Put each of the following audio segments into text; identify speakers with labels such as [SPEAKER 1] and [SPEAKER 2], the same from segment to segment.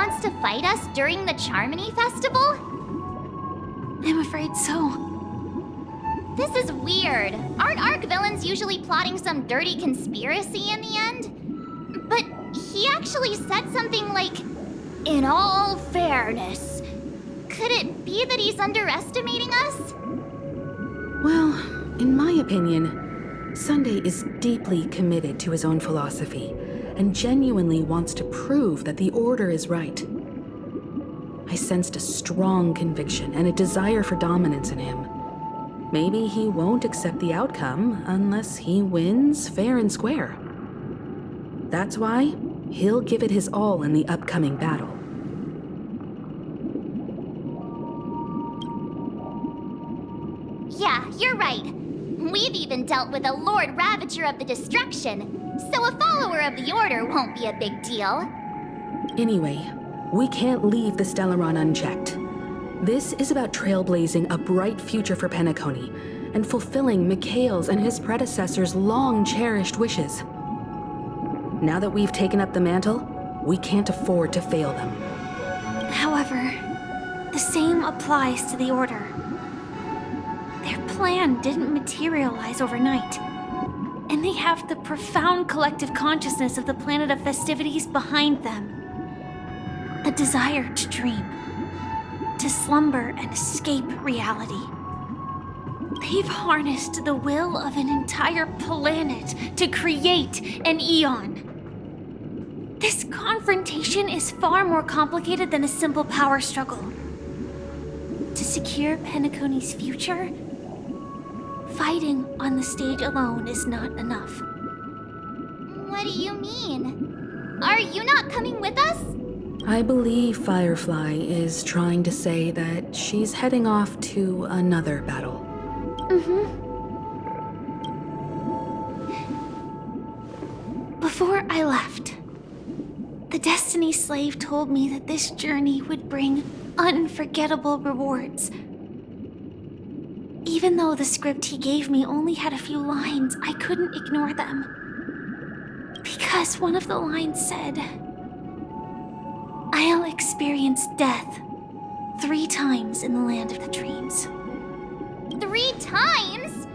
[SPEAKER 1] wants to fight us during the Charmony Festival?
[SPEAKER 2] I'm afraid so.
[SPEAKER 1] This is weird. Aren't Arc villains usually plotting some dirty conspiracy in the end? But he actually said something like, "In all fairness." Could it be that he's underestimating us?
[SPEAKER 3] Well, in my opinion, Sunday is deeply committed to his own philosophy and genuinely wants to prove that the Order is right. I sensed a strong conviction and a desire for dominance in him. Maybe he won't accept the outcome unless he wins fair and square. That's why he'll give it his all in the upcoming battle.
[SPEAKER 1] Yeah, you're right. We've even dealt with a Lord Ravager of the Destruction, so a follower of the Order won't be a big deal.
[SPEAKER 3] Anyway, we can't leave the Stellaron unchecked. This is about trailblazing a bright future for Penacony and fulfilling Mikhail's and his predecessors' long-cherished wishes. Now that we've taken up the mantle, we can't afford to fail them.
[SPEAKER 2] However, the same applies to the Order. Their plan didn't materialize overnight, and they have the profound collective consciousness of the planet of festivities behind them. A desire to dream, to slumber and escape reality. They've harnessed the will of an entire planet to create an eon. This confrontation is far more complicated than a simple power struggle. To secure Penacony's future, fighting on the stage alone is not enough.
[SPEAKER 1] What do you mean? Are you not coming with us?
[SPEAKER 3] I believe Firefly is trying to say that she's heading off to another battle.
[SPEAKER 2] Before I left, the Destiny Slave told me that this journey would bring unforgettable rewards. Even though the script he gave me only had a few lines, I couldn't ignore them. Because one of the lines said, "I'll experience death 3 times in the land of the dreams."
[SPEAKER 1] 3 times?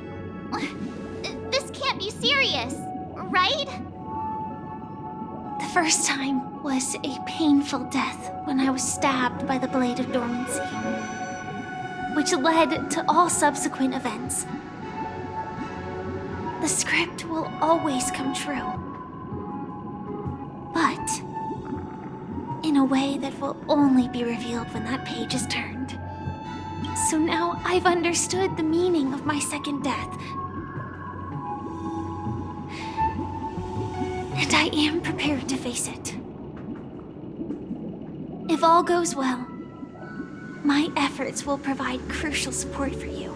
[SPEAKER 1] This can't be serious, right?
[SPEAKER 2] The first time was a painful death when I was stabbed by the Blade of Dormancy, which led to all subsequent events. The script will always come true, but in a way that will only be revealed when that page is turned. So now I've understood the meaning of my second death. And I am prepared to face it. If all goes well, my efforts will provide crucial support for you.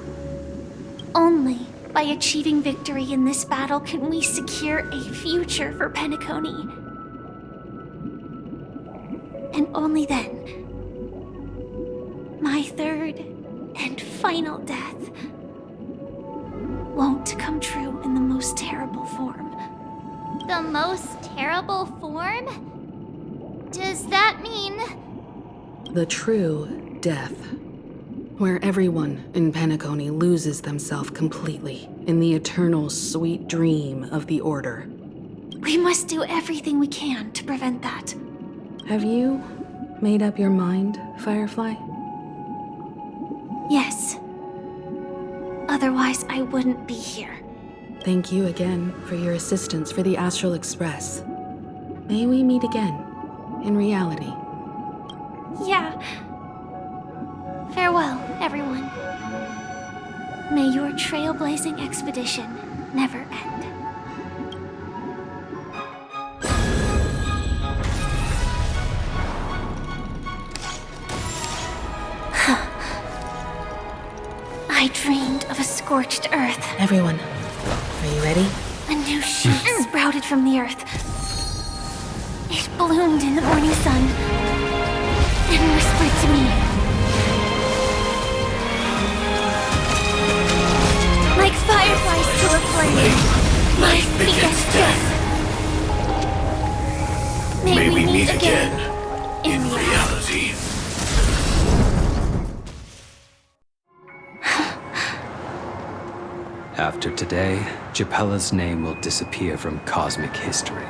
[SPEAKER 2] Only by achieving victory in this battle can we secure a future for Penacony. And only then, my third and final death won't come true in the most terrible form.
[SPEAKER 1] The most terrible form? Does that mean...
[SPEAKER 3] The true death, where everyone in Penacony loses themselves completely in the eternal sweet dream of the Order.
[SPEAKER 2] We must do everything we can to prevent that.
[SPEAKER 3] Have you made up your mind, Firefly?
[SPEAKER 2] Yes. Otherwise, I wouldn't be here.
[SPEAKER 3] Thank you again for your assistance for the Astral Express. May we meet again, in reality.
[SPEAKER 2] Yeah. Farewell, everyone. May your trailblazing expedition never end. I dreamed of a scorched earth.
[SPEAKER 3] Everyone, are you ready?
[SPEAKER 2] A new shoot sprouted from the earth. It bloomed in the morning sun and whispered to me. Like fireflies to a flame, life begets death. May we meet again in reality.
[SPEAKER 4] After today, Japella's name will disappear from cosmic history,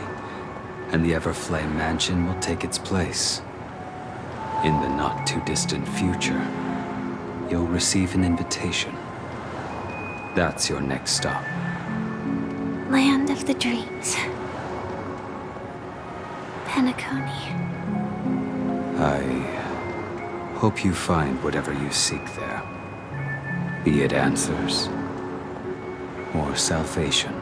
[SPEAKER 4] and the Everflame Mansion will take its place. In the not-too-distant future, you'll receive an invitation. That's your next stop.
[SPEAKER 2] Land of the Dreams. Penacony.
[SPEAKER 4] I hope you find whatever you seek there. Be it answers or salvation.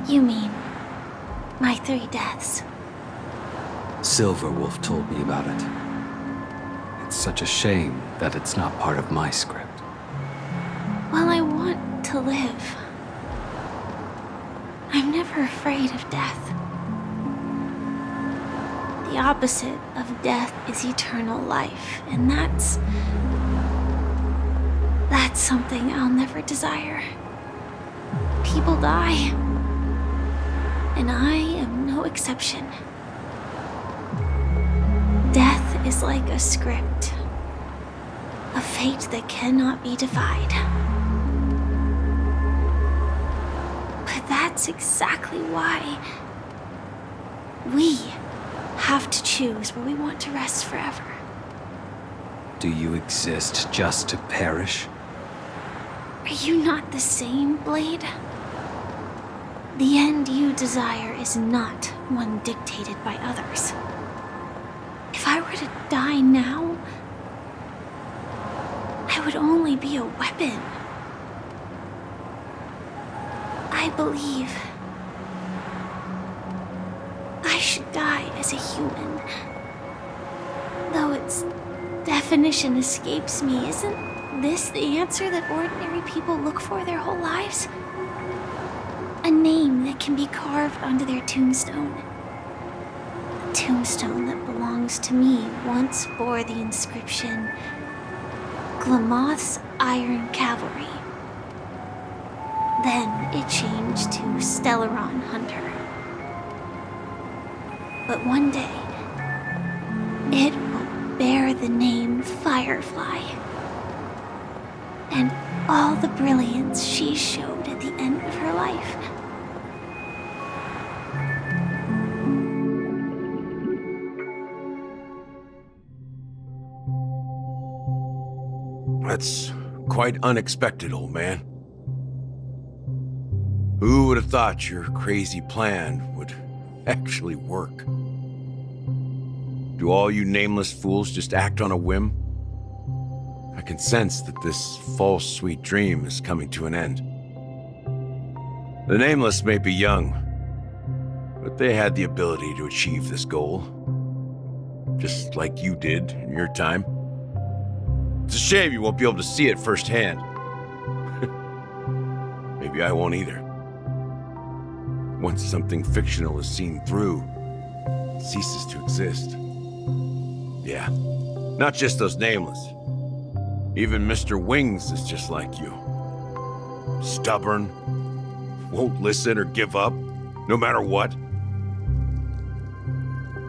[SPEAKER 2] You mean my 3 deaths?
[SPEAKER 4] Silverwolf told me about it. It's such a shame that it's not part of my script.
[SPEAKER 2] Well, I want to live. I'm never afraid of death. The opposite of death is eternal life, and that's something I'll never desire. People die, and I am no exception. Death is like a script, a fate that cannot be defied. But that's exactly why we have to choose where we want to rest forever.
[SPEAKER 4] Do you exist just to perish?
[SPEAKER 2] Are you not the same, Blade? The end you desire is not one dictated by others. If I were to die now, I would only be a weapon. I believe I should die as a human. Though its definition escapes me, isn't this the answer that ordinary people look for their whole lives? A name that can be carved onto their tombstone. The tombstone that belongs to me once bore the inscription, Glamoth's Iron Cavalry. Then it changed to Stellaron Hunter. But one day, it will bear the name Firefly. And all the brilliance she showed at the end of her life.
[SPEAKER 5] That's quite unexpected, old man. Who would have thought your crazy plan would actually work? Do all you nameless fools just act on a whim? I can sense that this false sweet dream is coming to an end. The nameless may be young, but they had the ability to achieve this goal. Just like you did in your time. It's a shame you won't be able to see it firsthand. Maybe I won't either. Once something fictional is seen through, it ceases to exist. Yeah, not just those nameless. Even Mr. Wings is just like you. Stubborn, won't listen or give up, no matter what.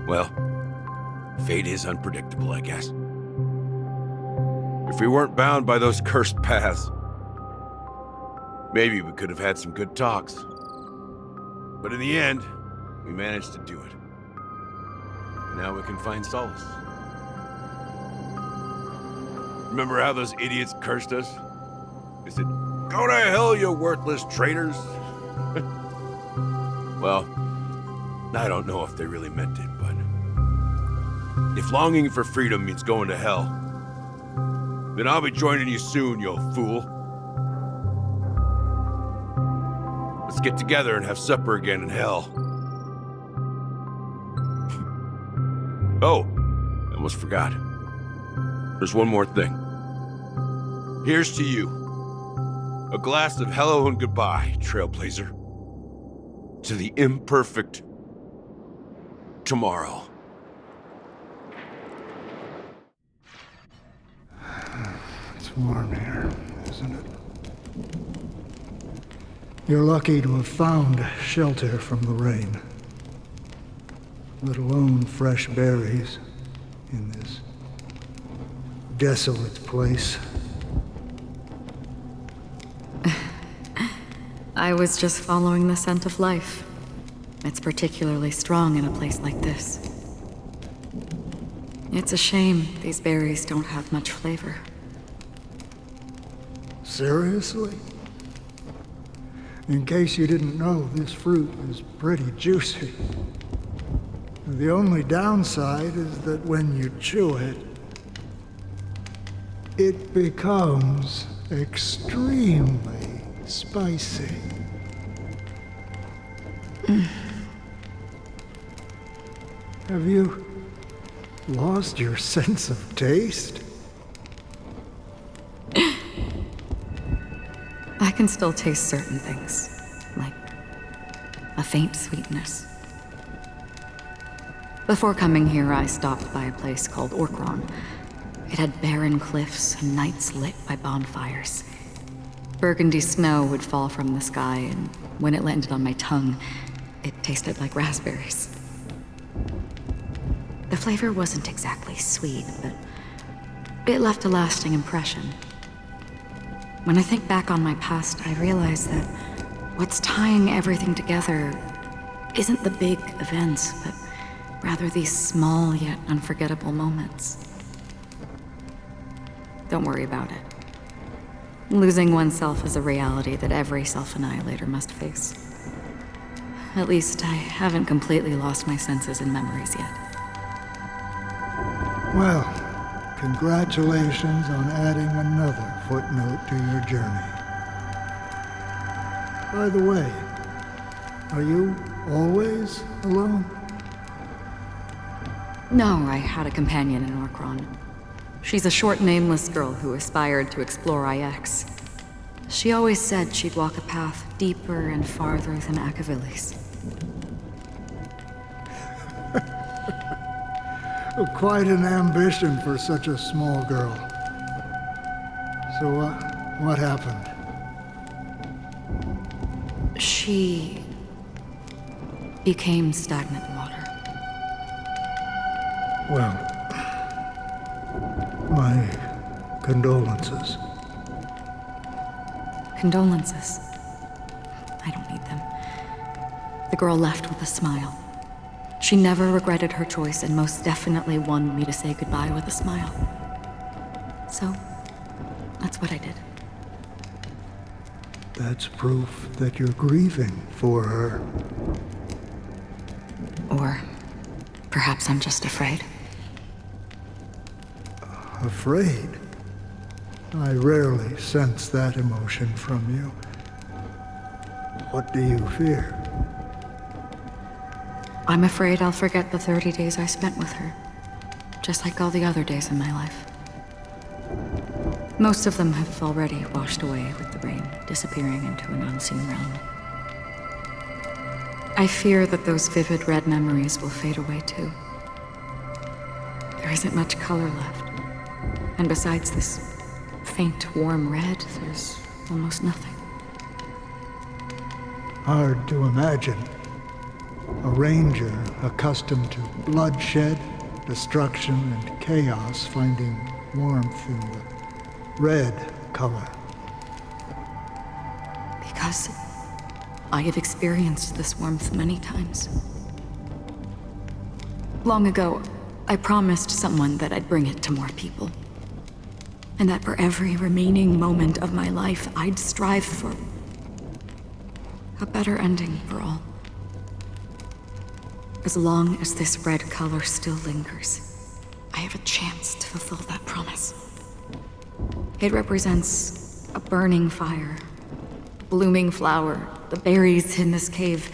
[SPEAKER 5] Well, fate is unpredictable, I guess. If we weren't bound by those cursed paths, maybe we could have had some good talks. But in the end, we managed to do it. Now we can find solace. Remember how those idiots cursed us? They said, "Go to hell, you worthless traitors." Well, I don't know if they really meant it, but if longing for freedom means going to hell, then I'll be joining you soon, you fool. Let's get together and have supper again in hell. Oh, I almost forgot. There's one more thing. Here's to you. A glass of hello and goodbye, Trailblazer. To the imperfect tomorrow.
[SPEAKER 6] It's warm here, isn't it? You're lucky to have found shelter from the rain. Let alone fresh berries in this desolate place.
[SPEAKER 3] I was just following the scent of life. It's particularly strong in a place like this. It's a shame these berries don't have much flavor.
[SPEAKER 6] Seriously? In case you didn't know, this fruit is pretty juicy. The only downside is that when you chew it, it becomes extremely spicy. Have you lost your sense of taste?
[SPEAKER 3] I can still taste certain things, like a faint sweetness. Before coming here, I stopped by a place called Orkron. It had barren cliffs and nights lit by bonfires. Burgundy snow would fall from the sky, and when it landed on my tongue, it tasted like raspberries. The flavor wasn't exactly sweet, but it left a lasting impression. When I think back on my past, I realize that what's tying everything together isn't the big events, but rather these small yet unforgettable moments. Don't worry about it. Losing oneself is a reality that every self-annihilator must face. At least I haven't completely lost my senses and memories yet.
[SPEAKER 6] Well, congratulations on adding another footnote to your journey. By the way, are you always alone?
[SPEAKER 3] No, I had a companion in Orkron. She's a short, nameless girl who aspired to explore IX. She always said she'd walk a path deeper and farther than Akavilis.
[SPEAKER 6] Quite an ambition for such a small girl. So, what happened?
[SPEAKER 3] She became stagnant water.
[SPEAKER 6] Well, my condolences.
[SPEAKER 3] Condolences. I don't need them. The girl left with a smile. She never regretted her choice and most definitely wanted me to say goodbye with a smile. So, that's what I did.
[SPEAKER 6] That's proof that you're grieving for her.
[SPEAKER 3] Or perhaps I'm just afraid.
[SPEAKER 6] Afraid? I rarely sense that emotion from you. What do you fear?
[SPEAKER 3] I'm afraid I'll forget the 30 days I spent with her, just like all the other days in my life. Most of them have already washed away with the rain, disappearing into an unseen realm. I fear that those vivid red memories will fade away too. There isn't much color left, and besides this faint, warm red, there's almost nothing.
[SPEAKER 6] Hard to imagine. A ranger accustomed to bloodshed, destruction, and chaos finding warmth in the red color.
[SPEAKER 3] Because I have experienced this warmth many times. Long ago, I promised someone that I'd bring it to more people. And that for every remaining moment of my life, I'd strive for a better ending for all. As long as this red color still lingers, I have a chance to fulfill that promise. It represents a burning fire, a blooming flower, the berries in this cave,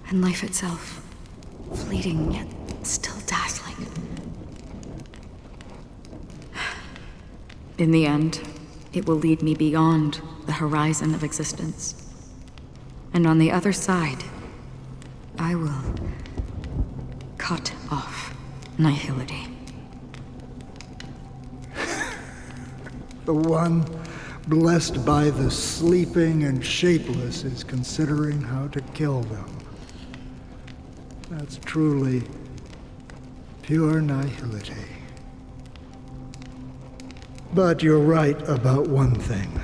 [SPEAKER 3] and life itself, fleeting yet still dazzling. In the end, it will lead me beyond the horizon of existence. And on the other side, I will cut off nihility.
[SPEAKER 6] The one blessed by the sleeping and shapeless is considering how to kill them. That's truly pure nihility. But you're right about one thing.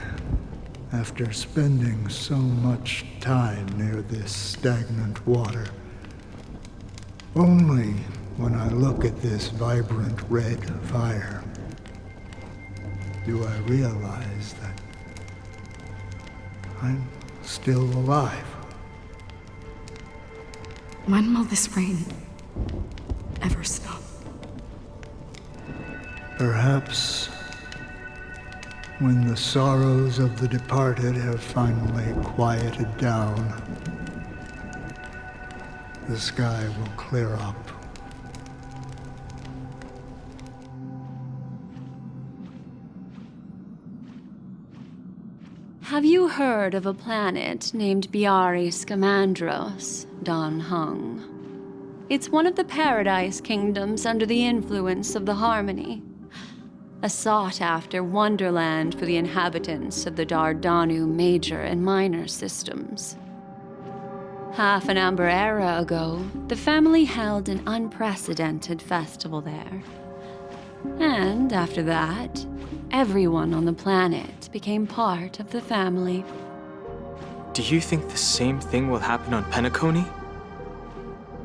[SPEAKER 6] after spending so much time near this stagnant water. Only when I look at this vibrant red fire do I realize that I'm still alive.
[SPEAKER 3] When will this rain ever stop?
[SPEAKER 6] Perhaps when the sorrows of the departed have finally quieted down, the sky will clear up.
[SPEAKER 7] Have you heard of a planet named Biari Scamandros, Don Hung? It's one of the Paradise Kingdoms under the influence of the Harmony. A sought-after wonderland for the inhabitants of the Dardanu major and minor systems. Half an Amber era ago, the family held an unprecedented festival there. And after that, everyone on the planet became part of the family.
[SPEAKER 8] Do you think the same thing will happen on Penacony?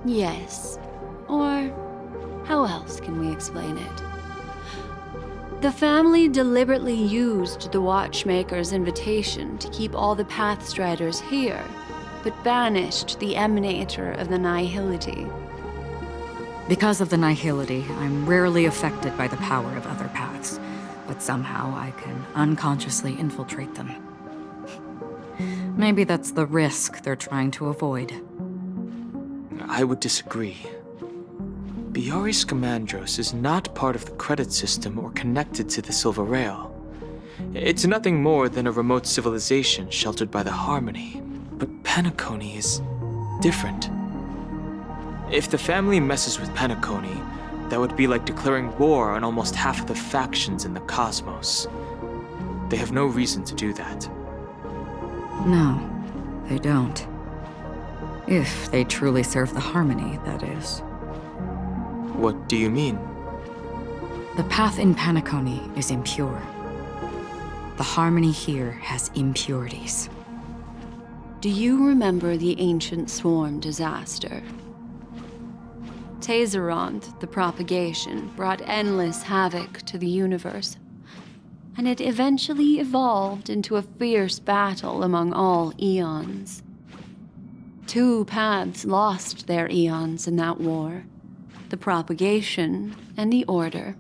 [SPEAKER 7] Yes. Or how else can we explain it? The family deliberately used the Watchmaker's invitation to keep all the Pathstriders here, but banished the Emanator of the Nihility.
[SPEAKER 9] Because of the Nihility, I'm rarely affected by the power of other paths, but somehow I can unconsciously infiltrate them. Maybe that's the risk they're trying to avoid.
[SPEAKER 8] I would disagree. Biari Scamandros is not part of the credit system or connected to the Silver Rail. It's nothing more than a remote civilization sheltered by the Harmony. But Penacony is different. If the family messes with Penacony, that would be like declaring war on almost half of the factions in the cosmos. They have no reason to do that.
[SPEAKER 9] No, they don't. If they truly serve the Harmony, that is.
[SPEAKER 8] What do you mean?
[SPEAKER 9] The path in Penacony is impure. The Harmony here has impurities.
[SPEAKER 7] Do you remember the Ancient Swarm disaster? Tazeront, the propagation, brought endless havoc to the universe, and it eventually evolved into a fierce battle among all eons. 2 paths lost their eons in that war, the propagation and the order.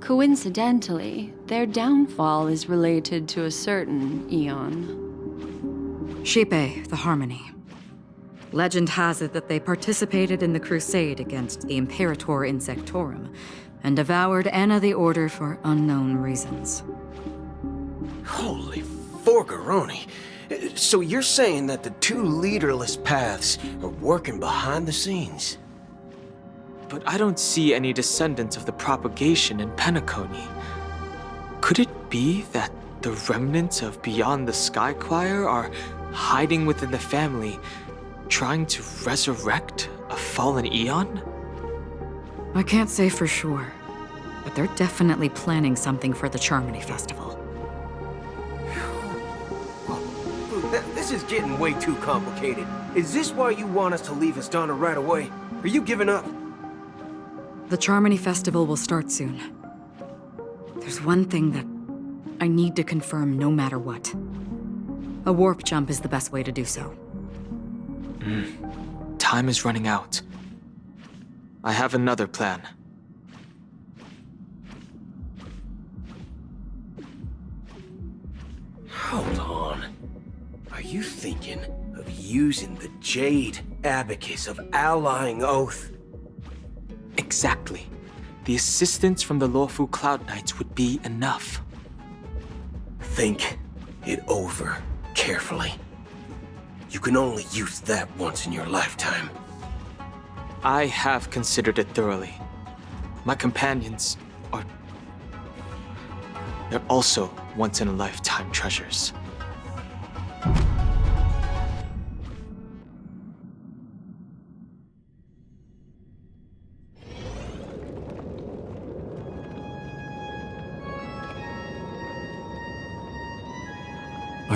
[SPEAKER 7] Coincidentally, their downfall is related to a certain eon.
[SPEAKER 9] Shipe, the Harmony. Legend has it that they participated in the crusade against the Imperator Insectorum, and devoured Anna the Order for unknown reasons.
[SPEAKER 10] Holy forgaroni. So you're saying that the 2 leaderless paths are working behind the scenes?
[SPEAKER 8] But I don't see any descendants of the propagation in Penacony. Could it be that the remnants of Beyond the Sky Choir are hiding within the family, trying to resurrect a fallen eon?
[SPEAKER 9] I can't say for sure, but they're definitely planning something for the Charmony Festival.
[SPEAKER 10] This is getting way too complicated. Is this why you want us to leave Astana right away? Are you giving up?
[SPEAKER 9] The Charmony Festival will start soon. There's one thing that I need to confirm no matter what. A warp jump is the best way to do so.
[SPEAKER 8] Time is running out. I have another plan.
[SPEAKER 10] Hold on. Are you thinking of using the Jade Abacus of Allying Oath?
[SPEAKER 8] Exactly. The assistance from the Lawful Cloud Knights would be enough.
[SPEAKER 10] Think it over carefully. You can only use that once in your lifetime.
[SPEAKER 8] I have considered it thoroughly. My companions are... they're also once-in-a-lifetime treasures.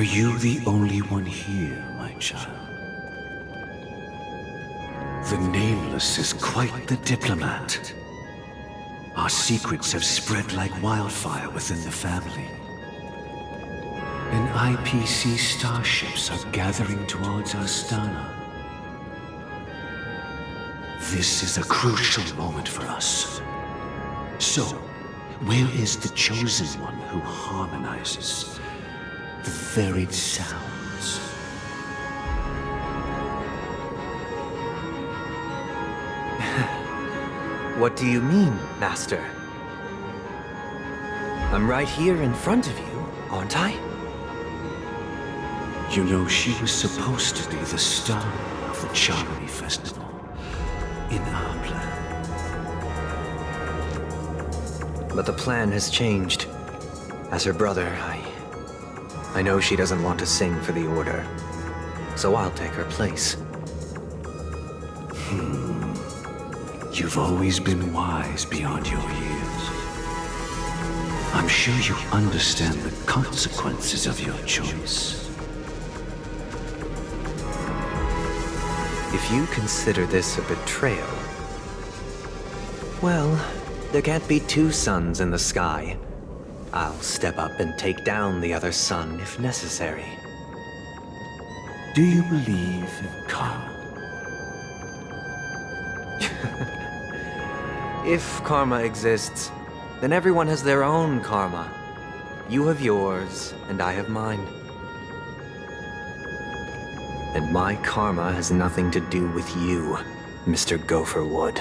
[SPEAKER 11] Are you the only one here, my child? The Nameless is quite the diplomat. Our secrets have spread like wildfire within the family. And IPC starships are gathering towards Astana. This is a crucial moment for us. So, where is the chosen one who harmonizes the varied sounds?
[SPEAKER 10] What do you mean, Master? I'm right here in front of you, aren't I?
[SPEAKER 11] You know, she was supposed to be the star of the Charity Festival in our plan.
[SPEAKER 10] But the plan has changed. As her brother, I know she doesn't want to sing for the Order, so I'll take her place.
[SPEAKER 11] You've always been wise beyond your years. I'm sure you understand the consequences of your choice.
[SPEAKER 10] If you consider this a betrayal, well, there can't be two suns in the sky. I'll step up and take down the other sun if necessary.
[SPEAKER 11] Do you believe in karma?
[SPEAKER 10] If karma exists, then everyone has their own karma. You have yours, and I have mine. And my karma has nothing to do with you, Mr. Gopherwood.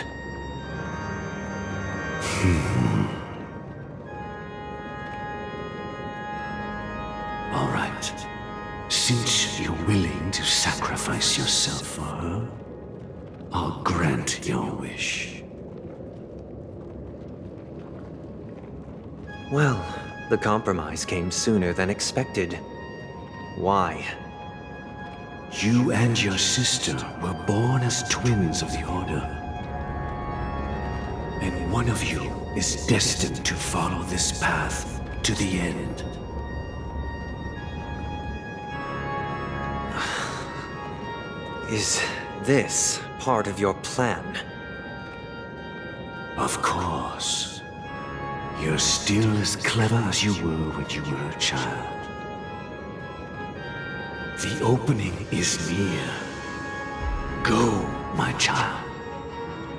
[SPEAKER 11] All right. Since you're willing to sacrifice yourself for her, I'll grant your wish.
[SPEAKER 10] Well, the compromise came sooner than expected. Why?
[SPEAKER 11] You and your sister were born as twins of the Order. And one of you is destined to follow this path to the end.
[SPEAKER 10] Is this part of your plan?
[SPEAKER 11] Of course. You're still as clever as you were when you were a child. The opening is near. Go, my child.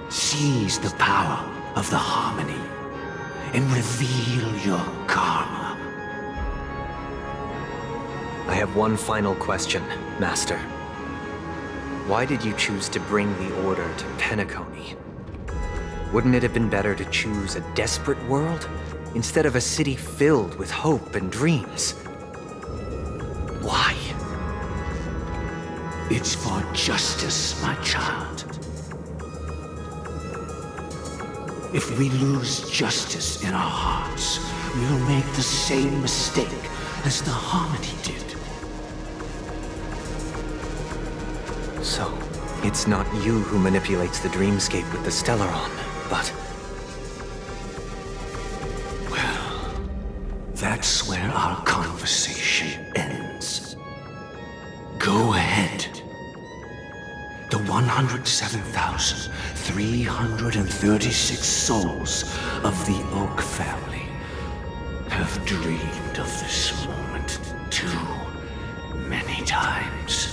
[SPEAKER 11] Seize the power of the harmony and reveal your karma.
[SPEAKER 10] I have one final question, Master. Why did you choose to bring the Order to Penacony? Wouldn't it have been better to choose a desperate world instead of a city filled with hope and dreams? Why?
[SPEAKER 11] It's for justice, my child. If we lose justice in our hearts, we'll make the same mistake as the Harmony did.
[SPEAKER 10] So, it's not you who manipulates the dreamscape with the Stellaron, but...
[SPEAKER 11] Well, that's where our conversation ends. Go ahead. The 107,336 souls of the Oak family have dreamed of this moment too many times.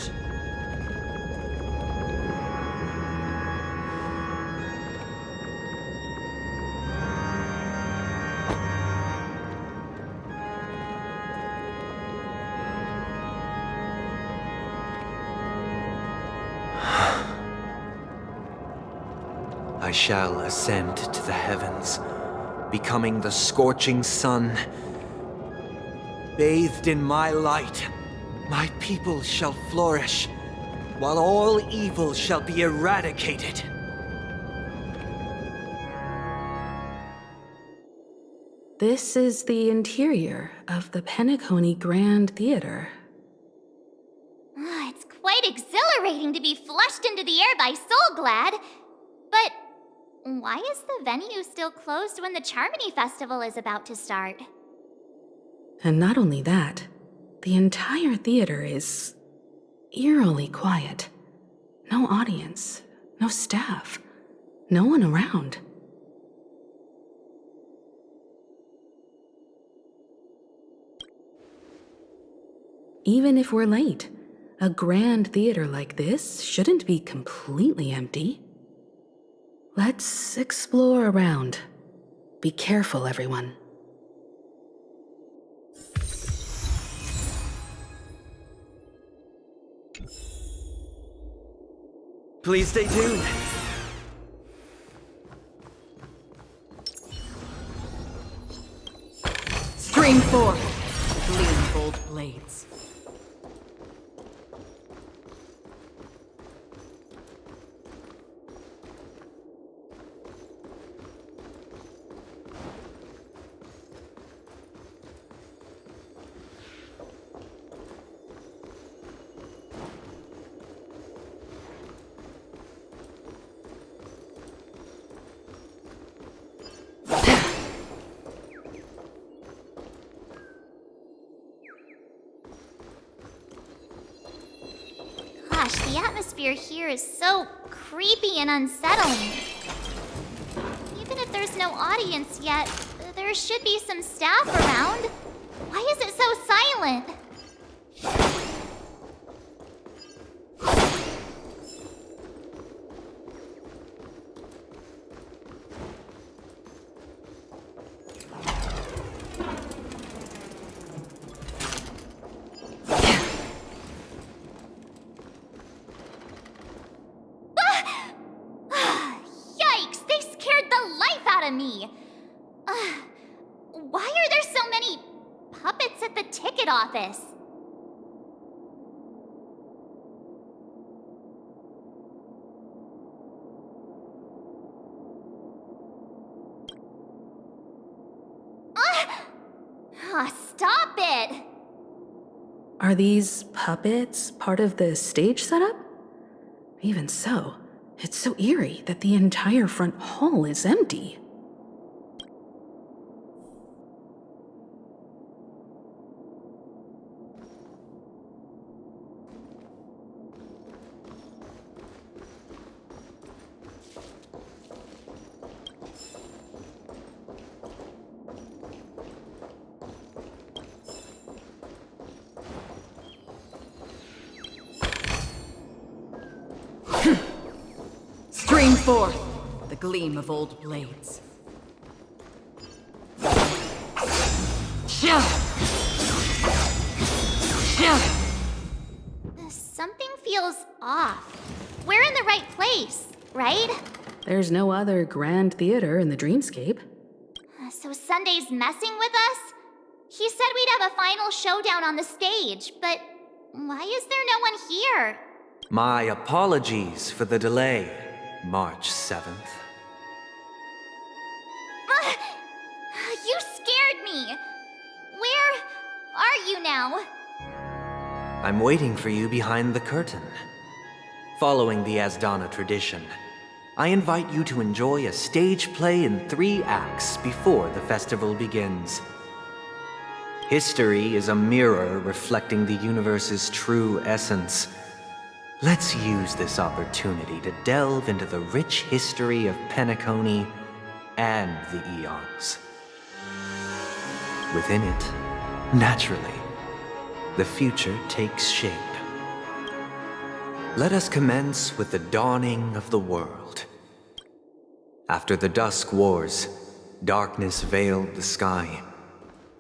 [SPEAKER 10] I shall ascend to the heavens, becoming the scorching sun. Bathed in my light, my people shall flourish, while all evil shall be eradicated.
[SPEAKER 3] This is the interior of the Penacony Grand Theater.
[SPEAKER 1] It's quite exhilarating to be flushed into the air by Soulglad. But why is the venue still closed when the Charmony Festival is about to start?
[SPEAKER 3] And not only that, The entire theater is eerily quiet. No audience, no staff, no one around. Even if we're late, a grand theater like this shouldn't be completely empty. Let's explore around. Be careful, everyone.
[SPEAKER 10] Please stay tuned.
[SPEAKER 9] Stream forth, the gleam of old blades.
[SPEAKER 1] Gosh, the atmosphere here is so creepy and unsettling. Even if there's no audience yet, there should be some staff around. Why is it so silent? Yikes! They scared the life out of me! Why are there so many puppets at the ticket office? Stop it!
[SPEAKER 3] Are these puppets part of the stage setup? Even so, it's so eerie that the entire front hall is empty.
[SPEAKER 9] Stream forth, the gleam of old blades.
[SPEAKER 1] Something feels off. We're in the right place, right?
[SPEAKER 3] There's no other grand theater in the dreamscape.
[SPEAKER 1] So Sunday's messing with us? He said we'd have a final showdown on the stage, but why is there no one here?
[SPEAKER 10] My apologies for the delay, March 7th.
[SPEAKER 1] You scared me! Where are you now?
[SPEAKER 10] I'm waiting for you behind the curtain. Following the Asdana tradition, I invite you to enjoy a stage play in 3 acts before the festival begins. History is a mirror reflecting the universe's true essence. Let's use this opportunity to delve into the rich history of Penacony and the eons. Within it, naturally, the future takes shape. Let us commence with the dawning of the world. After the Dusk Wars, darkness veiled the sky,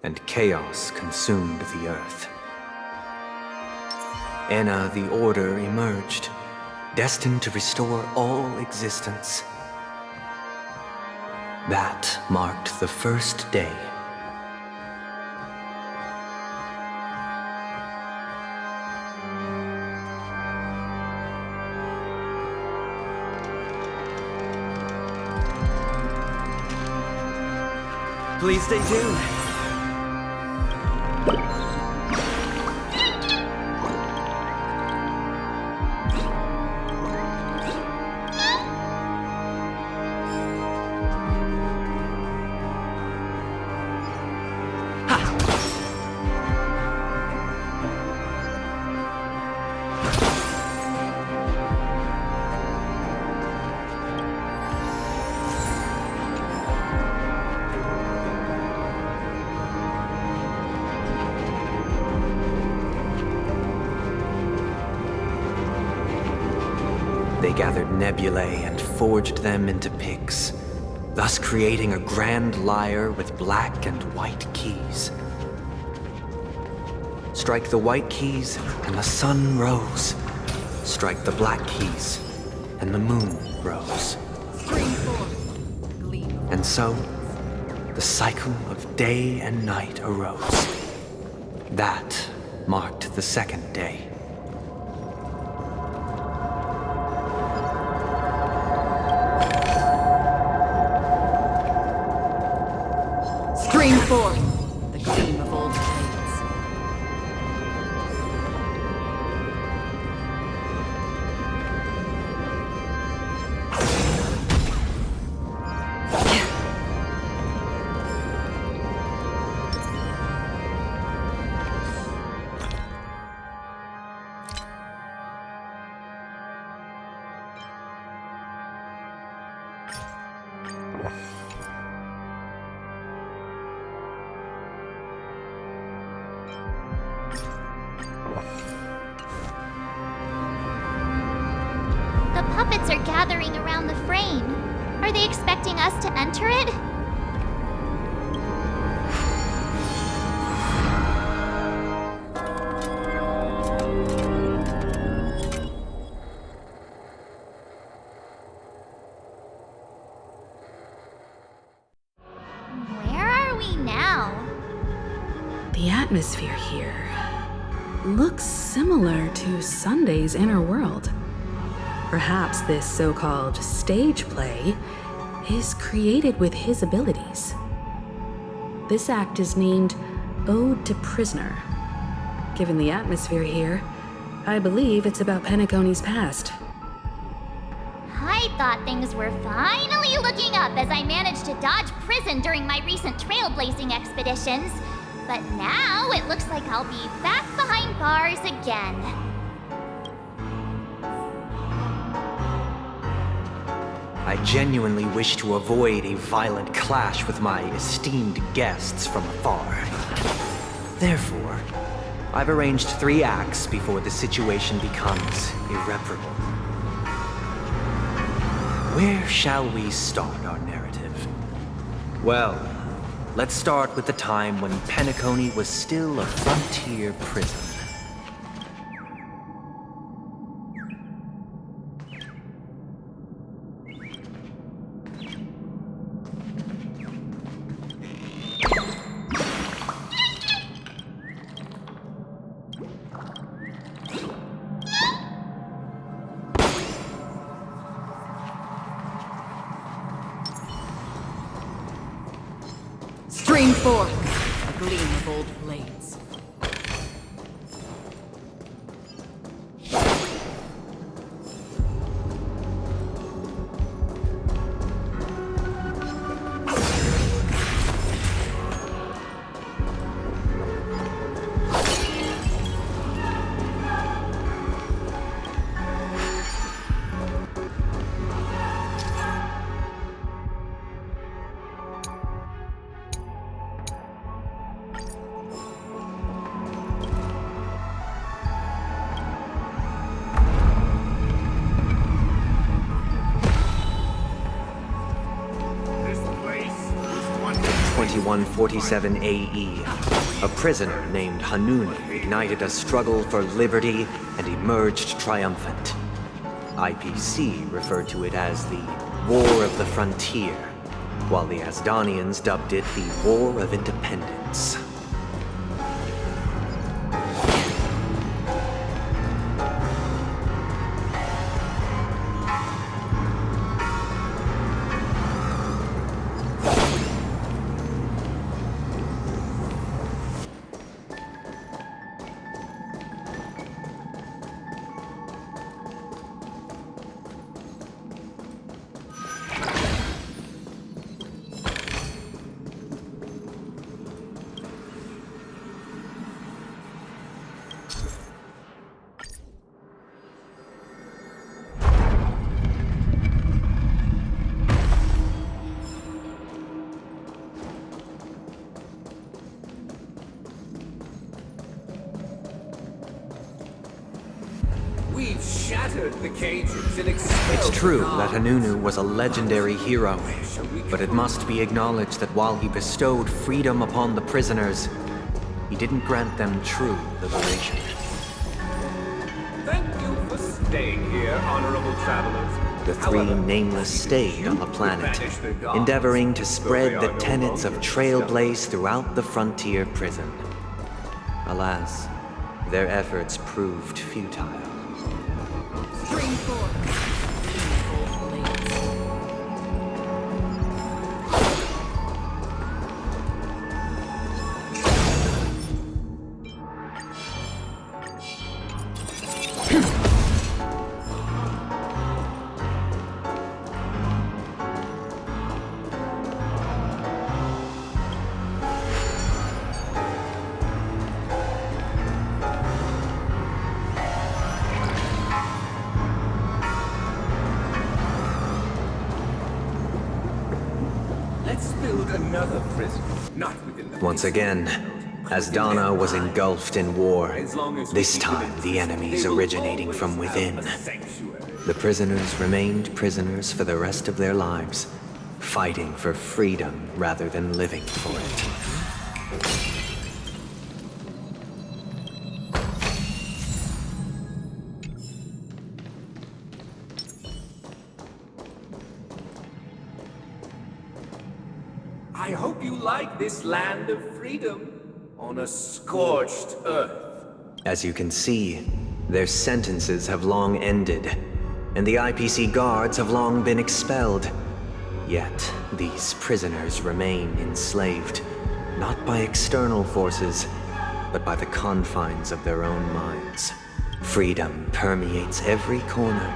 [SPEAKER 10] and chaos consumed the earth. Enna the Order emerged, destined to restore all existence. That marked the first day. Please stay tuned. gathered nebulae and forged them into picks, thus creating a grand lyre with black and white keys. Strike the white keys, and the sun rose. Strike the black keys, and the moon rose. And so, the cycle of day and night arose. That marked the second day.
[SPEAKER 9] Stream forth the gleam of old blades.
[SPEAKER 1] The puppets are gathering around the frame. Are they expecting us to enter it? Where are we now?
[SPEAKER 3] The atmosphere here looks similar to Sunday's inner world. Perhaps this so-called stage play is created with his abilities. This act is named Ode to Prisoner. Given the atmosphere here, I believe it's about Penacony's past.
[SPEAKER 1] I thought things were finally looking up as I managed to dodge prison during my recent trailblazing expeditions. But now it looks like I'll be back behind bars again.
[SPEAKER 10] I genuinely wish to avoid a violent clash with my esteemed guests from afar. Therefore, I've arranged 3 acts before the situation becomes irreparable. Where shall we start our narrative? Well, let's start with the time when Penacony was still a frontier prison.
[SPEAKER 9] Stream forth the gleam of old blades.
[SPEAKER 5] This place is
[SPEAKER 10] 2147 AE, a prisoner named Hanun ignited a struggle for liberty and emerged triumphant. IPC referred to it as the War of the Frontier, while the Asdanians dubbed it the War of Independence.
[SPEAKER 12] cleared the cages and expelled
[SPEAKER 10] It's true
[SPEAKER 12] the
[SPEAKER 10] that Hanunu was a legendary hero, but it must be acknowledged that while he bestowed freedom upon the prisoners, he didn't grant them true liberation.
[SPEAKER 12] Thank you for staying here, honorable travelers.
[SPEAKER 10] The three nameless stayed on the planet, endeavoring to spread the tenets of Trailblaze throughout the frontier prison. Alas, their efforts proved futile.
[SPEAKER 12] Let's build another prison, not within the...
[SPEAKER 10] Once again, as Dana was engulfed in war, this time the enemies originating from within. The prisoners remained prisoners for the rest of their lives, fighting for freedom rather than living for it.
[SPEAKER 12] I hope you like this land of freedom on a scorched earth.
[SPEAKER 10] As you can see, their sentences have long ended, and the IPC guards have long been expelled. Yet, these prisoners remain enslaved, not by external forces, but by the confines of their own minds. Freedom permeates every corner,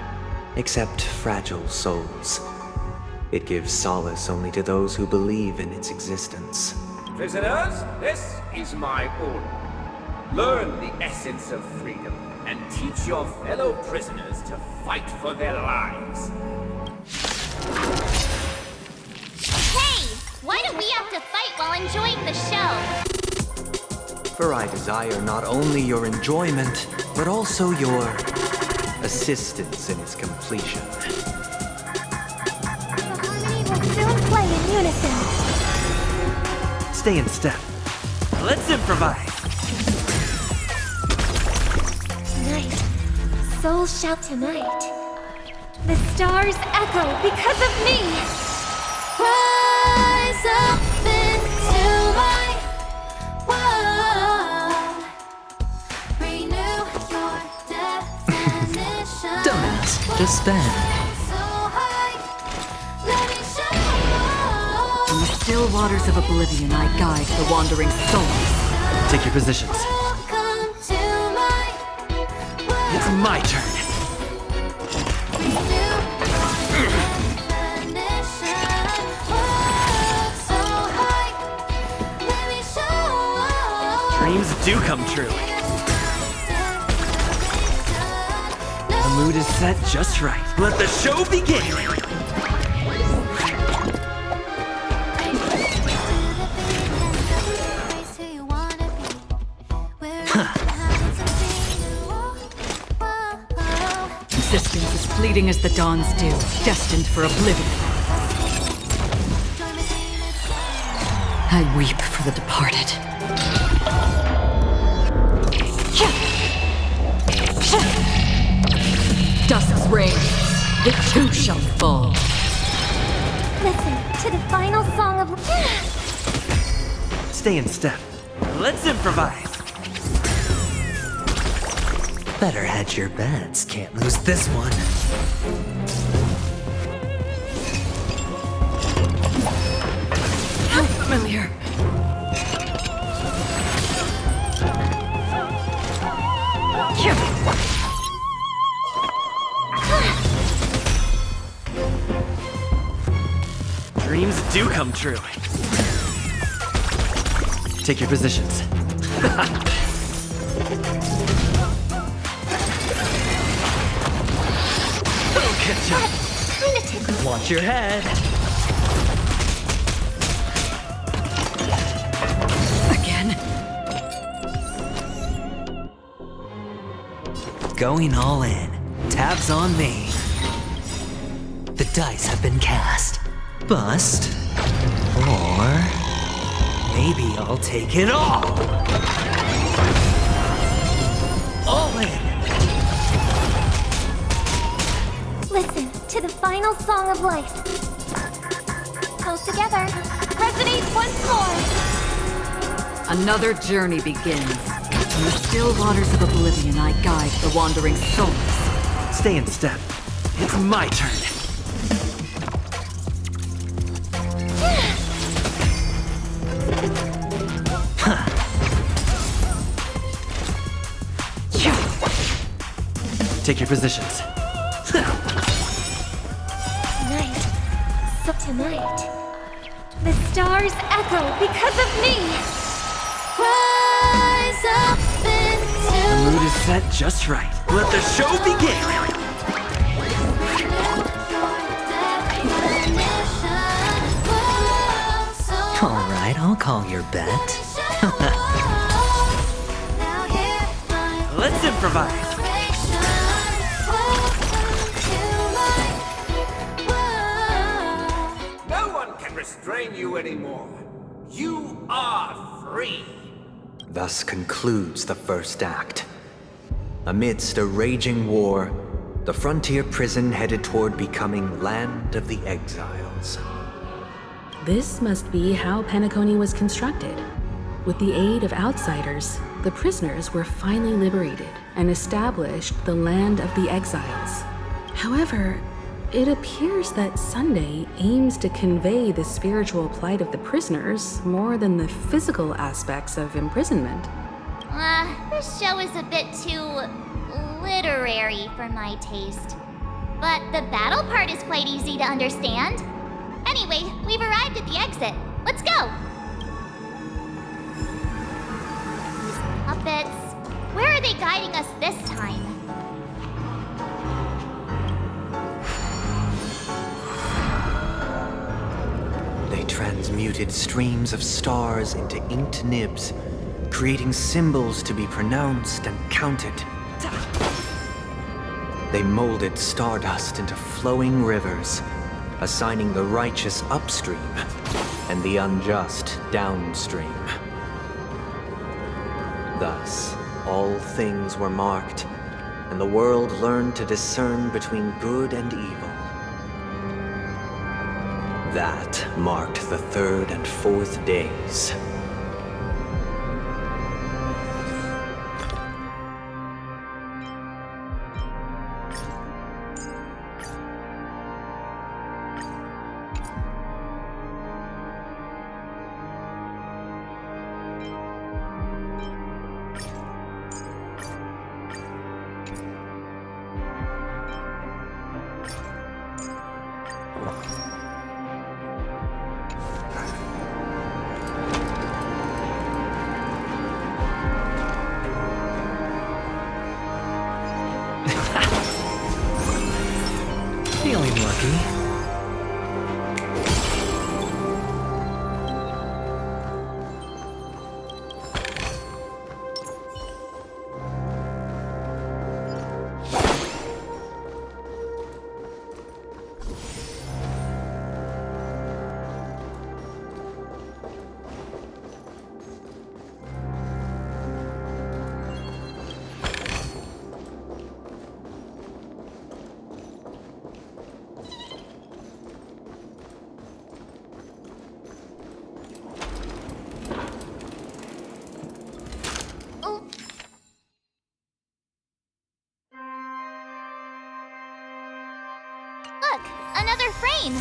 [SPEAKER 10] except fragile souls. It gives solace only to those who believe in its existence.
[SPEAKER 12] Prisoners, this is my order. Learn the essence of freedom and teach your fellow prisoners to fight for their lives.
[SPEAKER 1] Hey! Why do we have to fight while enjoying the show?
[SPEAKER 10] For I desire not only your enjoyment, but also your assistance in its completion.
[SPEAKER 2] Soon play in unison.
[SPEAKER 13] Stay in step. Let's improvise.
[SPEAKER 2] Tonight, souls shout tonight. The stars echo because of me. Rise up into my world. Renew your definition.
[SPEAKER 13] Dumbass, just spend.
[SPEAKER 9] In the still waters of oblivion, I guide the wandering souls.
[SPEAKER 13] Take your positions. It's my turn. Dreams do come true. The mood is set just right. Let the show begin!
[SPEAKER 9] Existence is fleeting as the dawn's dew, destined for oblivion. I weep for the departed. Dusk's reign, it too shall fall.
[SPEAKER 2] Listen to the final song of...
[SPEAKER 13] Stay in step. Let's improvise. Better hedge your bets. Can't lose this one.
[SPEAKER 9] How familiar.
[SPEAKER 13] Dreams do come true. Take your positions. I'll catch up. Watch your head.
[SPEAKER 9] Again.
[SPEAKER 13] Going all in. tabs on me. The dice have been cast. Bust. Or maybe I'll take it all. All in.
[SPEAKER 2] Listen to the final song of life. Close together. Resonate once more.
[SPEAKER 9] Another journey begins. In the still waters of oblivion, I guide the wandering souls.
[SPEAKER 13] Stay in step. It's my turn. Take your positions.
[SPEAKER 2] Tonight, the stars echo because of me. Rise up into
[SPEAKER 13] The mood is set just right. Let the show begin! Alright, I'll call your bet. Let's improvise!
[SPEAKER 12] No one can restrain you anymore. You are free.
[SPEAKER 10] Thus concludes the first act. Amidst a raging war, the frontier prison headed toward becoming Land of the Exiles.
[SPEAKER 3] This must be how Penacony was constructed. With the aid of outsiders, the prisoners were finally liberated and established the Land of the Exiles. However, it appears that Sunday aims to convey the spiritual plight of the prisoners more than the physical aspects of imprisonment.
[SPEAKER 1] This show is a bit too literary for my taste. But the battle part is quite easy to understand. Anyway, we've arrived at the exit. Let's go! Puppets, where are they guiding us this time?
[SPEAKER 10] They transmuted streams of stars into inked nibs, creating symbols to be pronounced and counted. They molded stardust into flowing rivers, assigning the righteous upstream and the unjust downstream. Thus, all things were marked, and the world learned to discern between good and evil. That marked the third and fourth days.
[SPEAKER 13] Feeling lucky.
[SPEAKER 1] Look, another frame!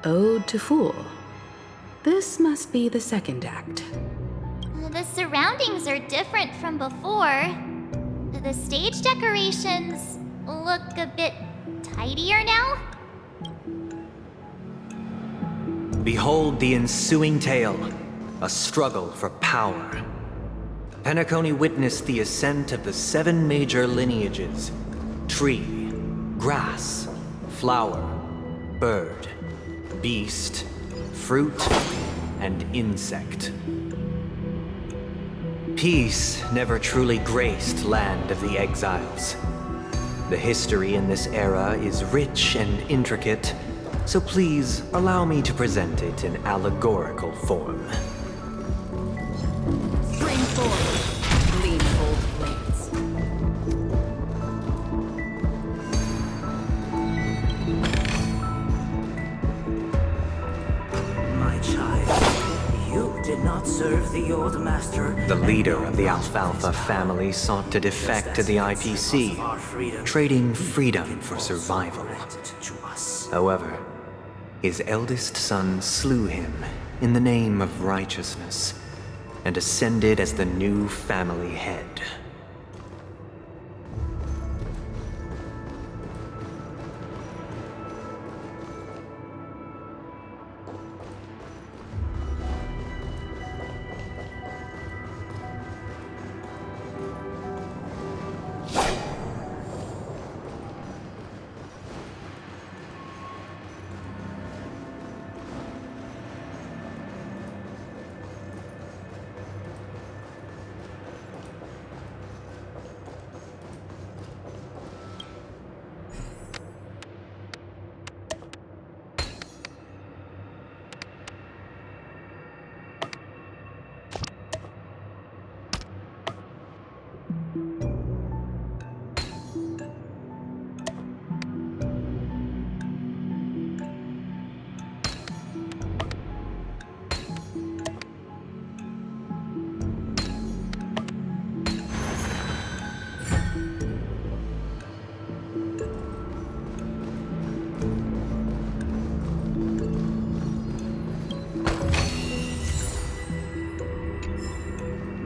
[SPEAKER 3] Ode to Fool. This must be the second act.
[SPEAKER 1] The surroundings are different from before. The stage decorations look a bit tidier now.
[SPEAKER 10] Behold the ensuing tale, a struggle for power. Penacony witnessed the ascent of the 7 major lineages: tree, grass, flower, bird, beast, fruit, and insect. Peace never truly graced Land of the Exiles. The history in this era is rich and intricate, so please allow me to present it in allegorical form.
[SPEAKER 3] Spring forward. Lean old blades.
[SPEAKER 13] My child, you did not serve the old master.
[SPEAKER 10] The leader of the Alfalfa family sought to defect to the IPC, trading freedom for survival. However, his eldest son slew him in the name of righteousness and ascended as the new family head.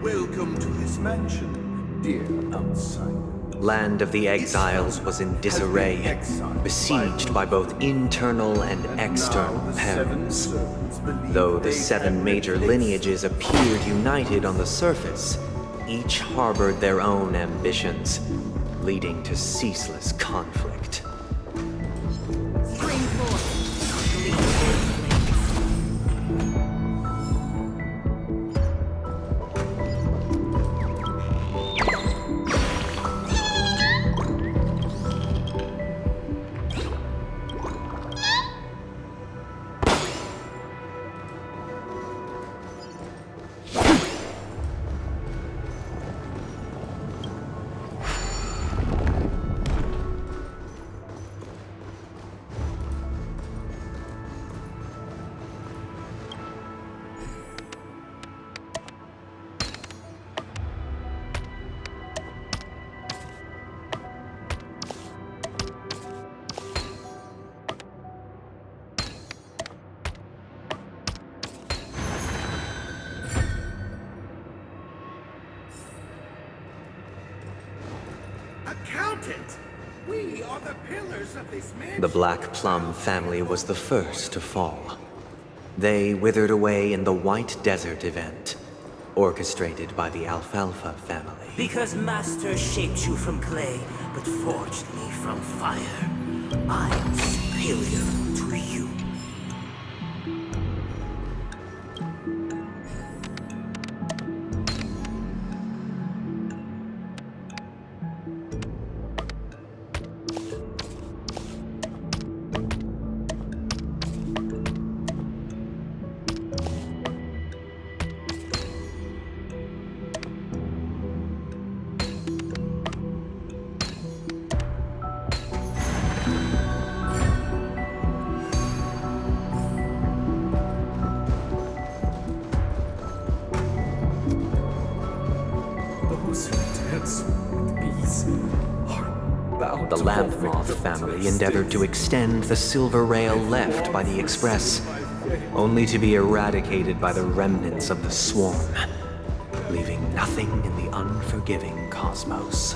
[SPEAKER 12] Welcome to this mansion, dear outsider.
[SPEAKER 10] Land of the Exiles was in disarray, besieged by both internal and external perils. Though the 7 major lineages appeared united on the surface, each harbored their own ambitions, leading to ceaseless conflict.
[SPEAKER 3] Spring forward.
[SPEAKER 12] Accountant! We are the pillars of this mansion.
[SPEAKER 10] The Black Plum family was the first to fall. They withered away in the White Desert event, orchestrated by the Alfalfa family.
[SPEAKER 13] Because Master shaped you from clay, but forged me from fire. I'm superior to you.
[SPEAKER 10] The Lamp Moth family endeavored to extend the silver rail left by the Express, only to be eradicated by the remnants of the Swarm, leaving nothing in the unforgiving cosmos.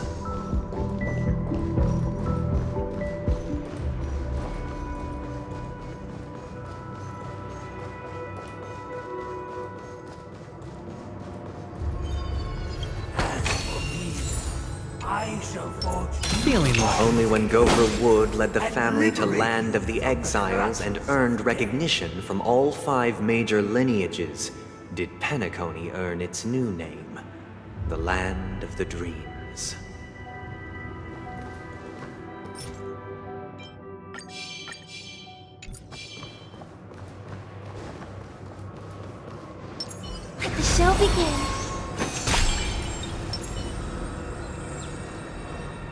[SPEAKER 12] shall forge
[SPEAKER 13] Feeling like
[SPEAKER 10] Only when Gopher Wood led the family to Land of the Exiles and earned recognition from all 5 major lineages did Penacony earn its new name, the Land of the Dreams.
[SPEAKER 2] Let the show begin.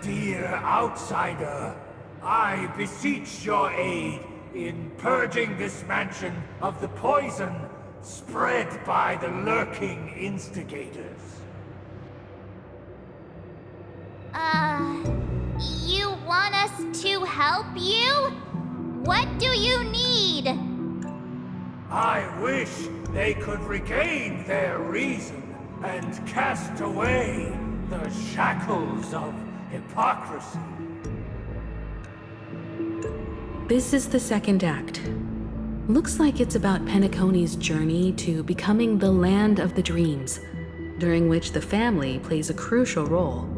[SPEAKER 12] Dear outsider, I beseech your aid in purging this mansion of the poison spread by the lurking instigators.
[SPEAKER 1] You want us to help you? What do you need?
[SPEAKER 12] I wish they could regain their reason and cast away the shackles of hypocrisy.
[SPEAKER 3] This is the second act. Looks like it's about Penacony's journey to becoming the Land of the Dreams, during which the family plays a crucial role.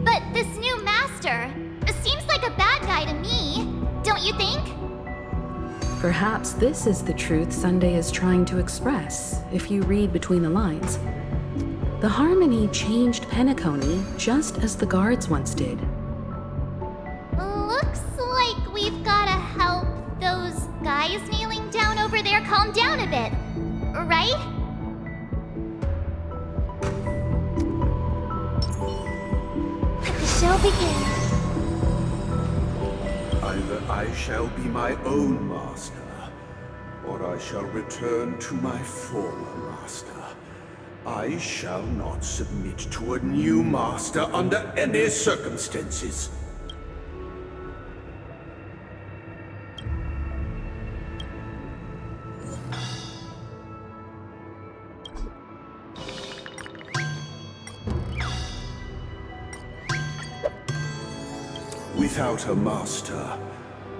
[SPEAKER 1] But this new master seems like a bad guy to me, don't you think?
[SPEAKER 3] Perhaps this is the truth Sunday is trying to express, if you read between the lines. The Harmony changed Penacony just as the guards once did.
[SPEAKER 1] Looks like we've gotta help those guys kneeling down over there calm down a bit, right?
[SPEAKER 2] Let the show begin.
[SPEAKER 14] Either I shall be my own master, or I shall return to my former master. I shall not submit to a new master under any circumstances. Without a master,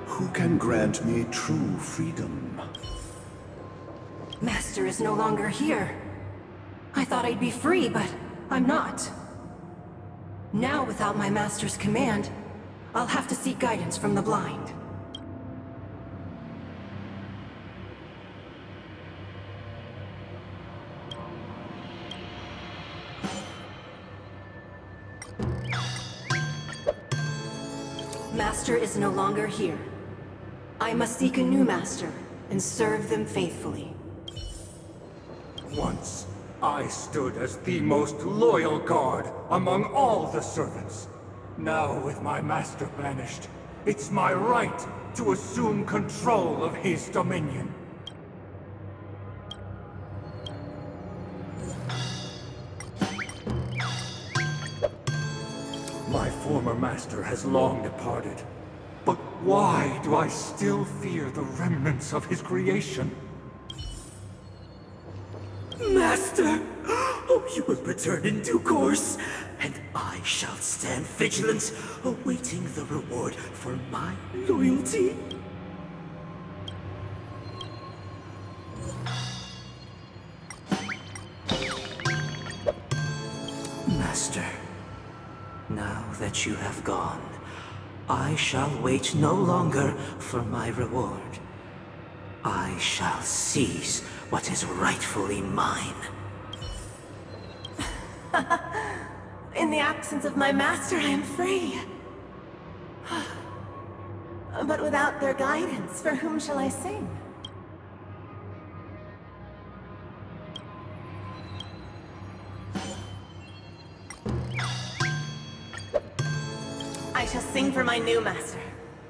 [SPEAKER 14] who can grant me true freedom?
[SPEAKER 15] Master is no longer here. I thought I'd be free, but I'm not. Now, without my master's command, I'll have to seek guidance from the blind. Master is no longer here. I must seek a new master and serve them faithfully.
[SPEAKER 12] Once, I stood as the most loyal guard among all the servants. Now, with my master banished, it's my right to assume control of his dominion. My former master has long departed. But why do I still fear the remnants of his creation?
[SPEAKER 16] Master! Oh, you will return in due course, and I shall stand vigilant, awaiting the reward for my loyalty. Master, now that you have gone, I shall wait no longer for my reward. I shall seize what is rightfully mine.
[SPEAKER 15] In the absence of my master, I am free. But without their guidance, for whom shall I sing? I shall sing for my new master,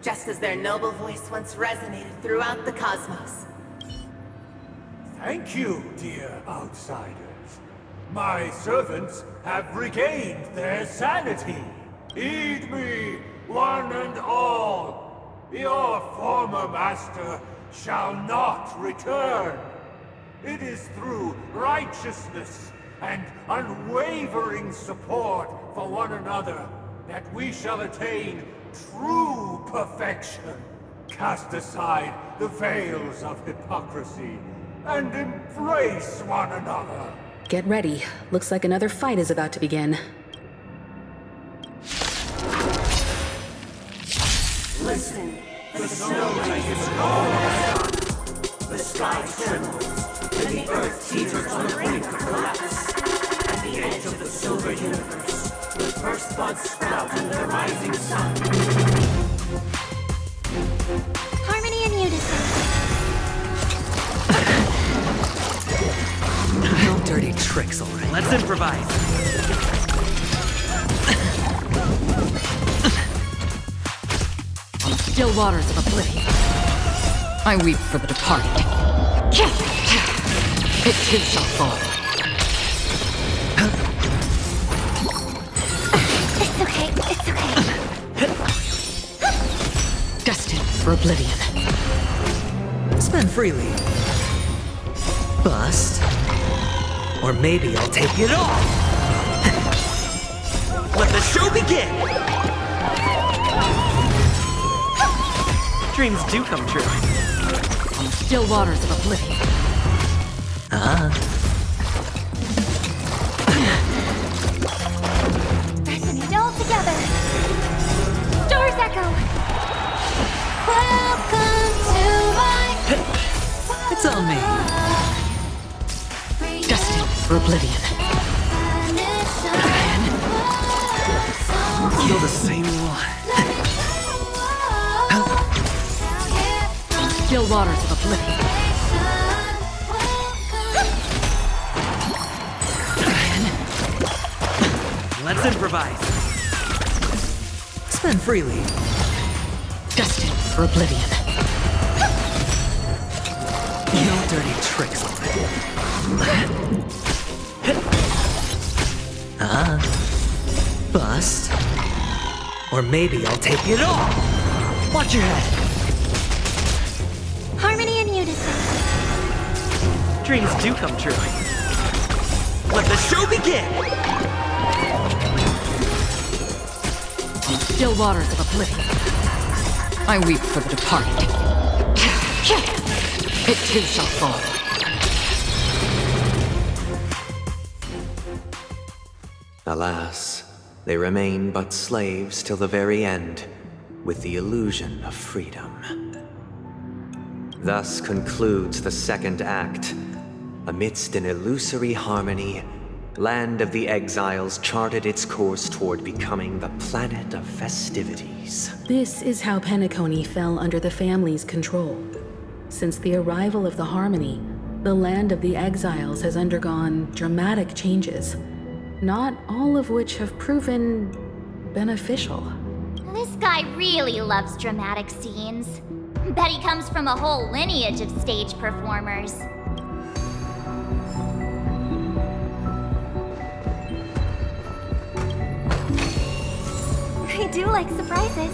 [SPEAKER 15] just as their noble voice once resonated throughout the cosmos.
[SPEAKER 12] Thank you, dear outsiders. My servants have regained their sanity. Heed me, one and all. Your former master shall not return. It is through righteousness and unwavering support for one another that we shall attain true perfection. Cast aside the veils of hypocrisy and embrace one another.
[SPEAKER 3] Get ready. Looks like another fight is about to begin.
[SPEAKER 16] The snow is gone. The sky trembles, and the earth teeters on the brink of collapse. At the edge of the silver universe, the first buds sprout under the rising sun.
[SPEAKER 2] Harmony and unison.
[SPEAKER 13] No dirty tricks already. Let's improvise.
[SPEAKER 9] On still waters of oblivion, I weep for the departed. It too shall fall.
[SPEAKER 2] It's okay, it's okay.
[SPEAKER 9] Destined for oblivion.
[SPEAKER 13] Spend freely. Bust. Or maybe I'll take it all. Let the show begin! Dreams do come true.
[SPEAKER 9] On still waters of oblivion.
[SPEAKER 2] Resonate all together. Stars echo. Welcome to my...
[SPEAKER 13] It's on me.
[SPEAKER 9] Destined for oblivion.
[SPEAKER 13] Still the same one.
[SPEAKER 9] Still waters of oblivion.
[SPEAKER 13] Let's improvise. Spend freely.
[SPEAKER 9] Destined for oblivion.
[SPEAKER 13] No dirty tricks already. Bust. Or maybe I'll take it all. Watch your head.
[SPEAKER 2] Harmony and unison.
[SPEAKER 13] Dreams do come true. Let the show begin!
[SPEAKER 9] On still waters of oblivion, I weep for the departed. It too shall fall.
[SPEAKER 10] Alas, they remain but slaves till the very end, with the illusion of freedom. Thus concludes the second act. Amidst an illusory harmony, Land of the Exiles charted its course toward becoming the planet of festivities.
[SPEAKER 3] This is how Penacony fell under the family's control. Since the arrival of the Harmony, the Land of the Exiles has undergone dramatic changes, not all of which have proven beneficial.
[SPEAKER 1] This guy really loves dramatic scenes. Bet he comes from a whole lineage of stage performers.
[SPEAKER 2] I do like surprises.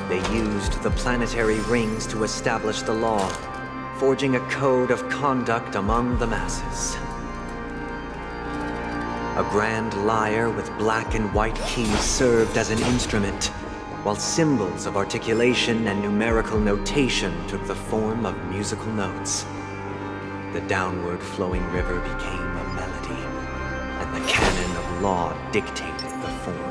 [SPEAKER 10] They used the planetary rings to establish the law, forging a code of conduct among the masses. A grand lyre with black and white keys served as an instrument, while symbols of articulation and numerical notation took the form of musical notes. The downward flowing river became a melody, and the canon of law dictated the form.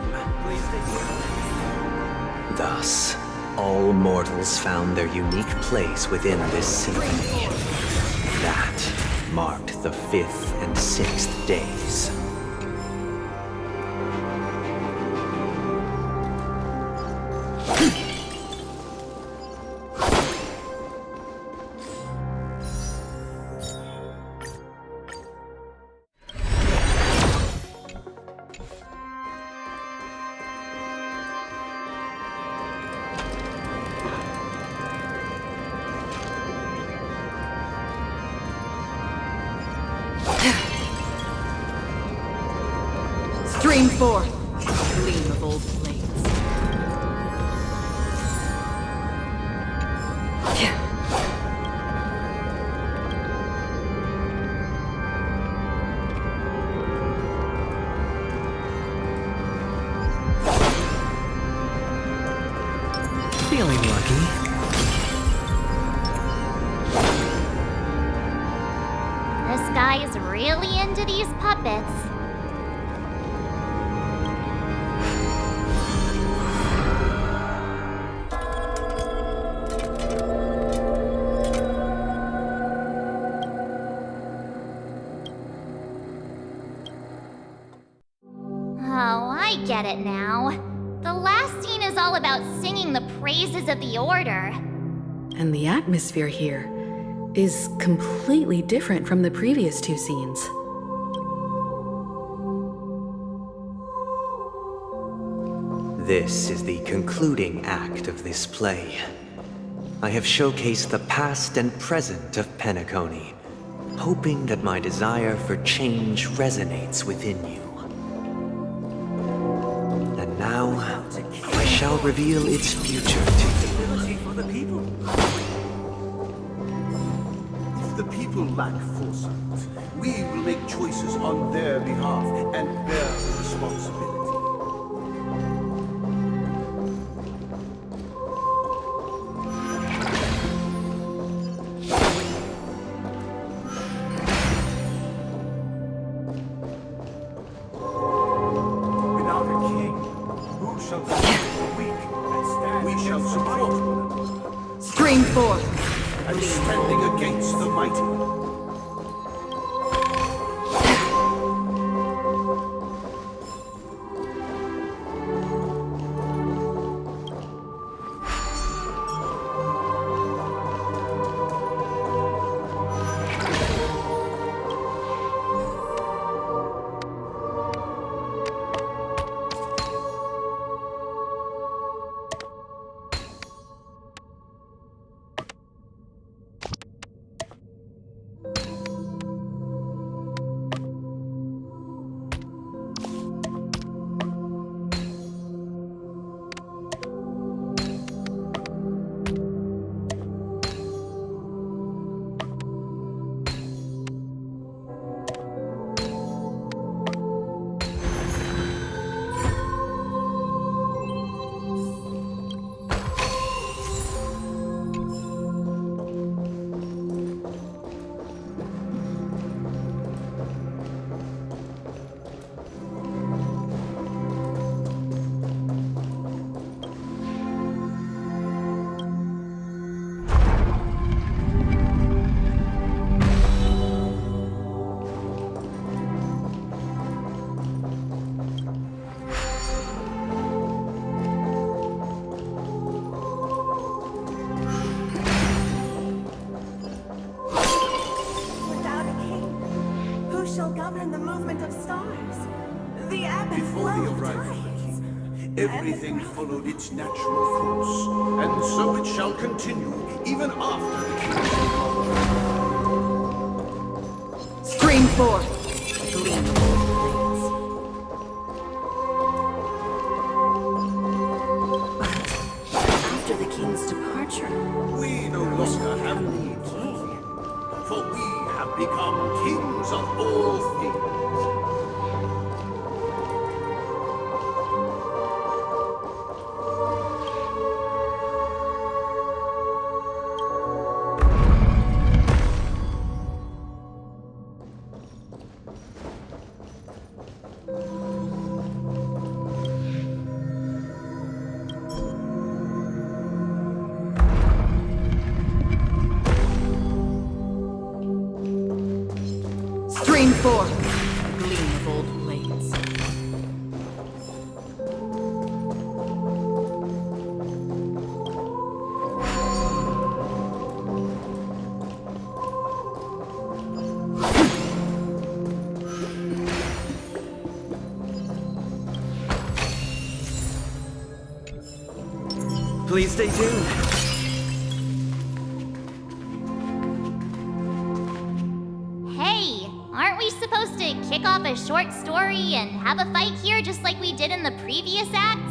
[SPEAKER 10] Thus, all mortals found their unique place within this symphony. That marked the 5th and 6th days.
[SPEAKER 9] Stream forth, gleam of old blades.
[SPEAKER 13] Feeling lucky.
[SPEAKER 1] This guy is really into these puppets. Oh, I get it now. The last scene is all about singing the praises of the Order.
[SPEAKER 3] And the atmosphere here is completely different from the previous two scenes.
[SPEAKER 10] This is the concluding act of this play. I have showcased the past and present of Penacony, hoping that my desire for change resonates within you. And now, I shall reveal its future to you.
[SPEAKER 14] For the people. If the people lack foresight, we will make choices on their behalf and bear the responsibility.
[SPEAKER 12] Without a king, who shall defend the weak and stand
[SPEAKER 14] We shall
[SPEAKER 12] against the
[SPEAKER 14] support
[SPEAKER 12] mighty?
[SPEAKER 14] one another
[SPEAKER 9] Stream forth.
[SPEAKER 14] and standing against the mighty.
[SPEAKER 15] Without a king, who shall govern the movement of stars? The ebb and
[SPEAKER 14] Before
[SPEAKER 15] flow
[SPEAKER 14] the
[SPEAKER 15] of
[SPEAKER 14] arrival of
[SPEAKER 15] tides.
[SPEAKER 14] the king, everything followed its natural course, and so it shall continue even after the king.
[SPEAKER 9] Stream forth, gleam of old blades.
[SPEAKER 15] After the king's departure,
[SPEAKER 14] We no longer have need for a king, for we have become kings of all things.
[SPEAKER 13] Please stay tuned.
[SPEAKER 1] Hey, aren't we supposed to kick off a short story and have a fight here just like we did in the previous acts?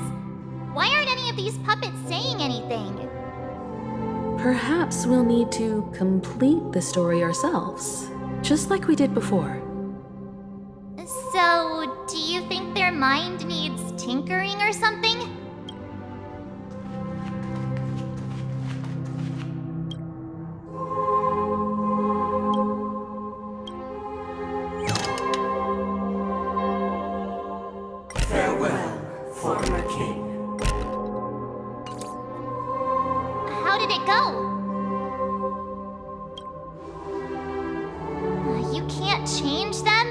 [SPEAKER 1] Why aren't any of these puppets saying anything?
[SPEAKER 3] Perhaps we'll need to complete the story ourselves, just like we did before.
[SPEAKER 1] So, do you think their mind needs tinkering or something?
[SPEAKER 16] Farewell, former king.
[SPEAKER 1] How did it go? You can't change them?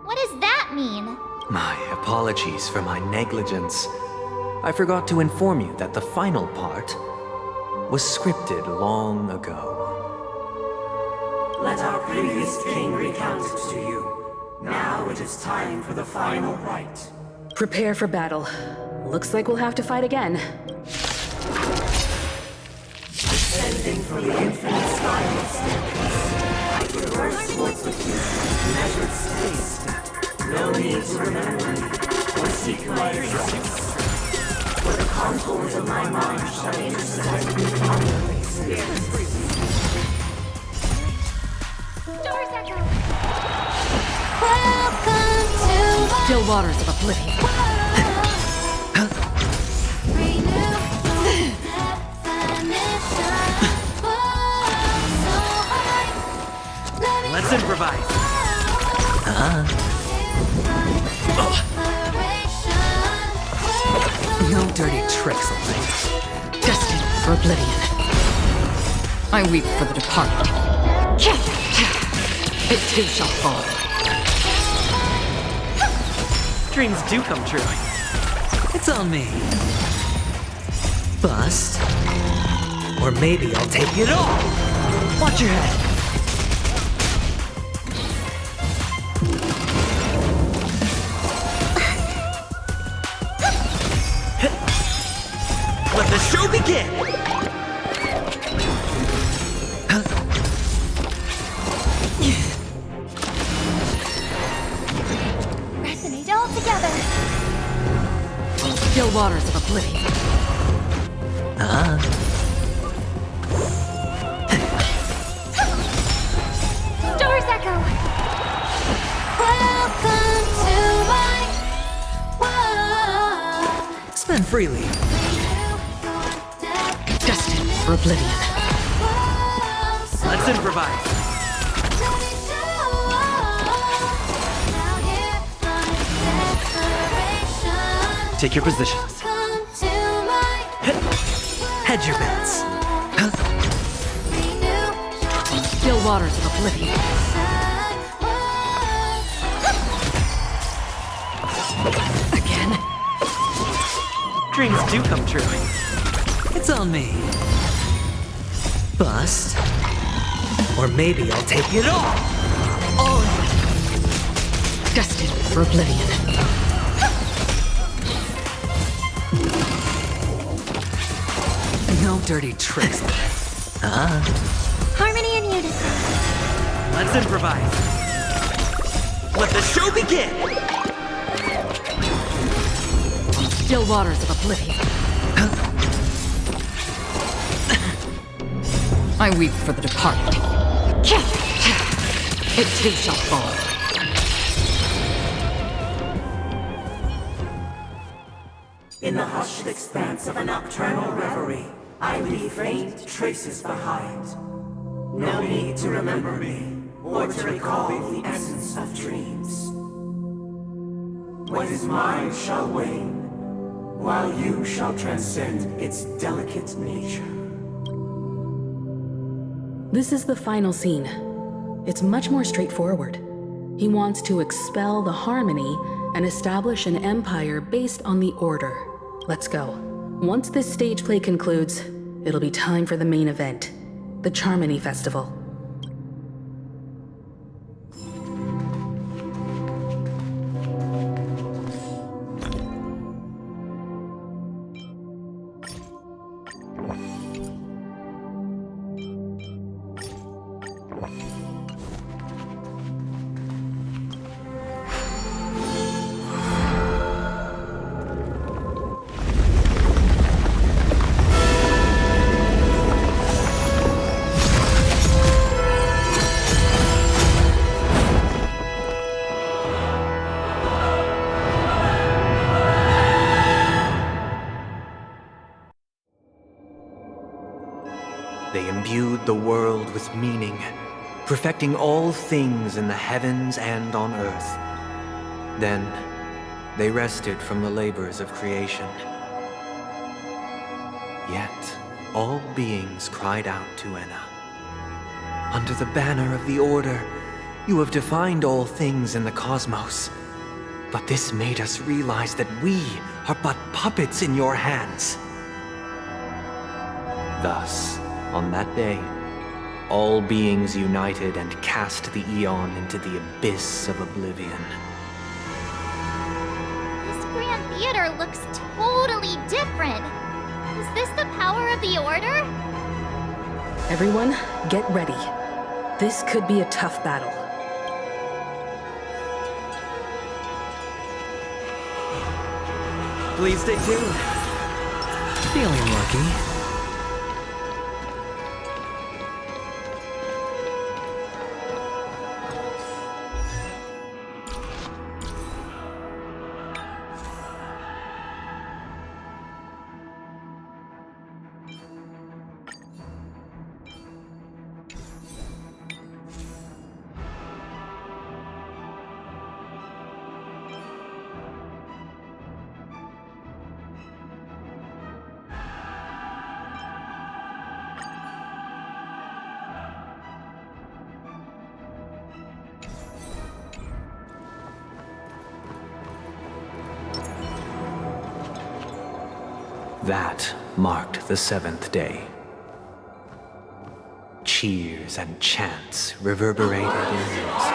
[SPEAKER 1] What does that mean?
[SPEAKER 10] My apologies for my negligence. I forgot to inform you that the final part was scripted long ago.
[SPEAKER 16] Let our previous king recount it to you. Now it is time for the final rite.
[SPEAKER 3] Prepare for battle. Looks like we'll have to fight again.
[SPEAKER 16] Descending from the infinite spiral staircase, reverse towards the future, measured space. No need to remember me, or seek my presence. For the contours of my mind shall intersect with my experience.
[SPEAKER 1] Doors echo!
[SPEAKER 9] Still waters of oblivion.
[SPEAKER 13] Let's improvise.
[SPEAKER 9] No dirty tricks, alright? Destined for oblivion. I weep for the departed. It too shall fall.
[SPEAKER 13] Dreams do come true. It's on me. Bust. Or maybe I'll take it all. Watch your head. Let the show begin!
[SPEAKER 1] Resonate all together!
[SPEAKER 9] Still waters of oblivion.
[SPEAKER 1] Doors echo! Welcome to my world!
[SPEAKER 13] Spend freely.
[SPEAKER 9] Destined for oblivion.
[SPEAKER 13] Let's improvise. Take your positions. Hedge your bets.
[SPEAKER 9] Still waters of oblivion. Again?
[SPEAKER 13] Dreams do come true. It's on me. Bust. Or maybe I'll take it all. All in.
[SPEAKER 9] Destined for oblivion. No dirty tricks.
[SPEAKER 1] Harmony and unison.
[SPEAKER 13] Let's improvise. Let the show begin.
[SPEAKER 9] Still waters of oblivion. I weep for the departed. It too shall fall.
[SPEAKER 16] In the hushed expanse of a nocturnal reverie, I leave faint traces behind. No need to remember me, or to recall the essence of dreams. What is mine shall wane, while you shall transcend its delicate nature.
[SPEAKER 3] This is the final scene. It's much more straightforward. He wants to expel the Harmony and establish an empire based on the Order. Let's go. Once this stage play concludes, it'll be time for the main event, the Charmony Festival.
[SPEAKER 10] They imbued the world with meaning, perfecting all things in the heavens and on earth. Then, they rested from the labors of creation. Yet, all beings cried out to Enna. Under the banner of the Order, you have defined all things in the cosmos. But this made us realize that we are but puppets in your hands. Thus, on that day, all beings united and cast the Eon into the abyss of oblivion.
[SPEAKER 1] This Grand Theater looks totally different. Is this the power of the Order?
[SPEAKER 3] Everyone, get ready. This could be a tough battle.
[SPEAKER 13] Please stay tuned. Feeling lucky.
[SPEAKER 10] That marked the 7th day. Cheers and chants reverberated in unison.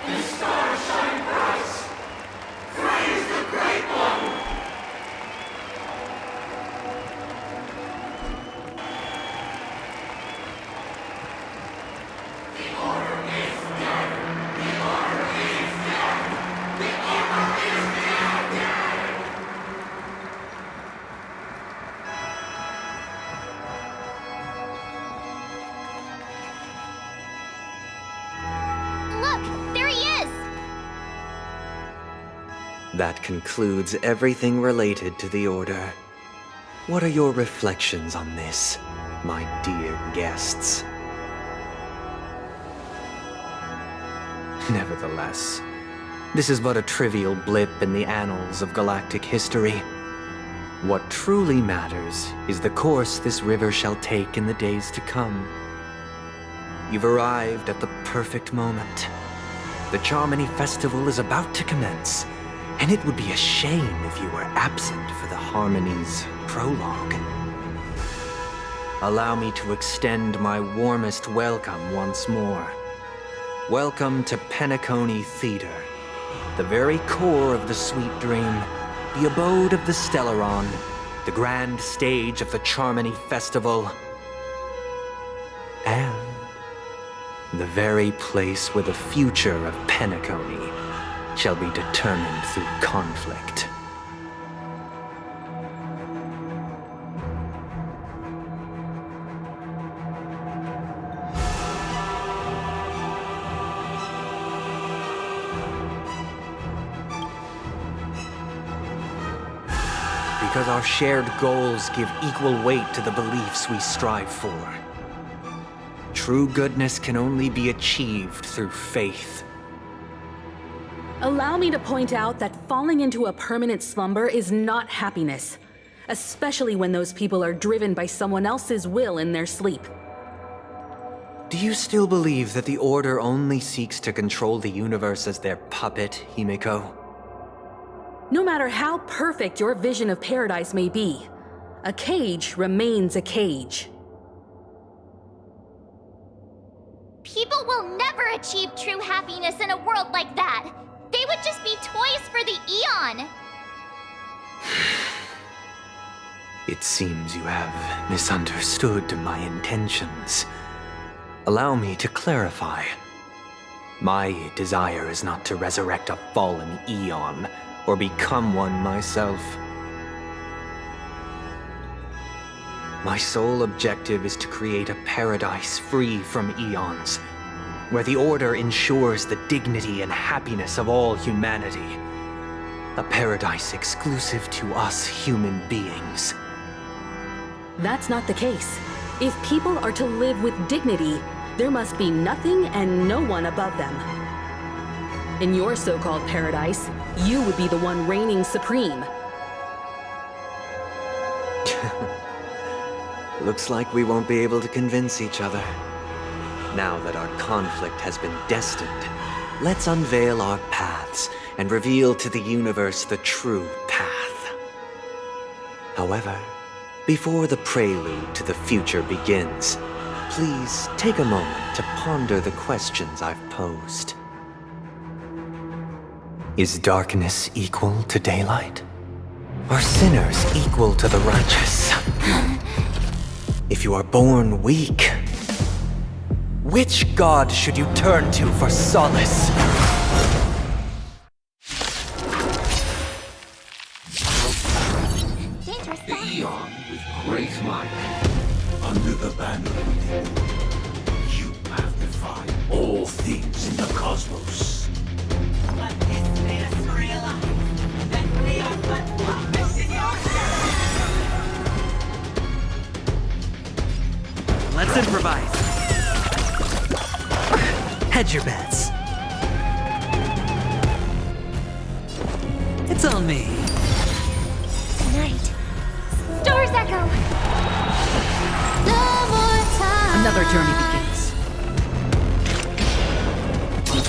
[SPEAKER 12] The stars shine bright. Praise the Great One. The Order is dead. The Order is dead. The Order is dead.
[SPEAKER 1] Look, there he is!
[SPEAKER 10] That concludes everything related to the Order. What are your reflections on this, my dear guests? Nevertheless, this is but a trivial blip in the annals of galactic history. What truly matters is the course this river shall take in the days to come. You've arrived at the perfect moment. The Charmony Festival is about to commence, and it would be a shame if you were absent for the Harmony's prologue. Allow me to extend my warmest welcome once more. Welcome to Penacony Theater, the very core of the Sweet Dream, the abode of the Stellaron, the grand stage of the Charmony Festival, and the very place where the future of Penacony shall be determined through conflict. Because our shared goals give equal weight to the beliefs we strive for. True goodness can only be achieved through faith.
[SPEAKER 3] Allow me to point out that falling into a permanent slumber is not happiness, especially when those people are driven by someone else's will in their sleep.
[SPEAKER 10] Do you still believe that the Order only seeks to control the universe as their puppet, Himiko?
[SPEAKER 3] No matter how perfect your vision of paradise may be, a cage remains a cage.
[SPEAKER 1] People will never achieve true happiness in a world like that. They would just be toys for the Eon.
[SPEAKER 10] It seems you have misunderstood my intentions. Allow me to clarify. My desire is not to resurrect a fallen Eon, or become one myself. My sole objective is to create a paradise free from eons, where the Order ensures the dignity and happiness of all humanity. A paradise exclusive to us human beings.
[SPEAKER 3] That's not the case. If people are to live with dignity, there must be nothing and no one above them. In your so-called paradise, you would be the one reigning supreme.
[SPEAKER 10] Looks like we won't be able to convince each other. Now that our conflict has been destined, let's unveil our paths and reveal to the universe the true path. However, before the prelude to the future begins, please take a moment to ponder the questions I've posed. Is darkness equal to daylight? Are sinners equal to the righteous? If you are born weak, which god should you turn to for solace?
[SPEAKER 1] Dangerous.
[SPEAKER 14] Eon with great might, under the banner of the Order, you have defied all things in the cosmos.
[SPEAKER 17] But this made us realize that we are but puppets in your hands.
[SPEAKER 13] Let's improvise. Hedge your bets. It's on me.
[SPEAKER 2] Tonight, Stars Echo!
[SPEAKER 1] No more time.
[SPEAKER 9] Another journey begins.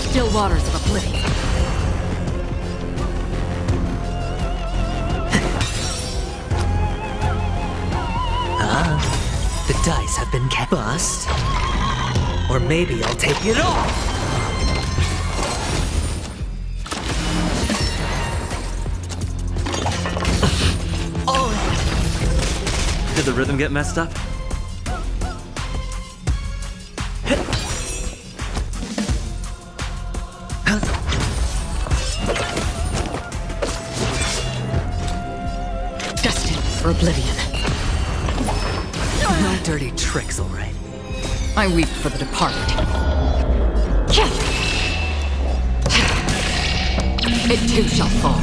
[SPEAKER 9] Still waters of oblivion.
[SPEAKER 13] The dice have been bust. Or maybe I'll take it all! Oh! Did the rhythm get messed up?
[SPEAKER 9] Destined for oblivion.
[SPEAKER 13] No dirty tricks, all right.
[SPEAKER 9] I weep for the departed. It too shall fall.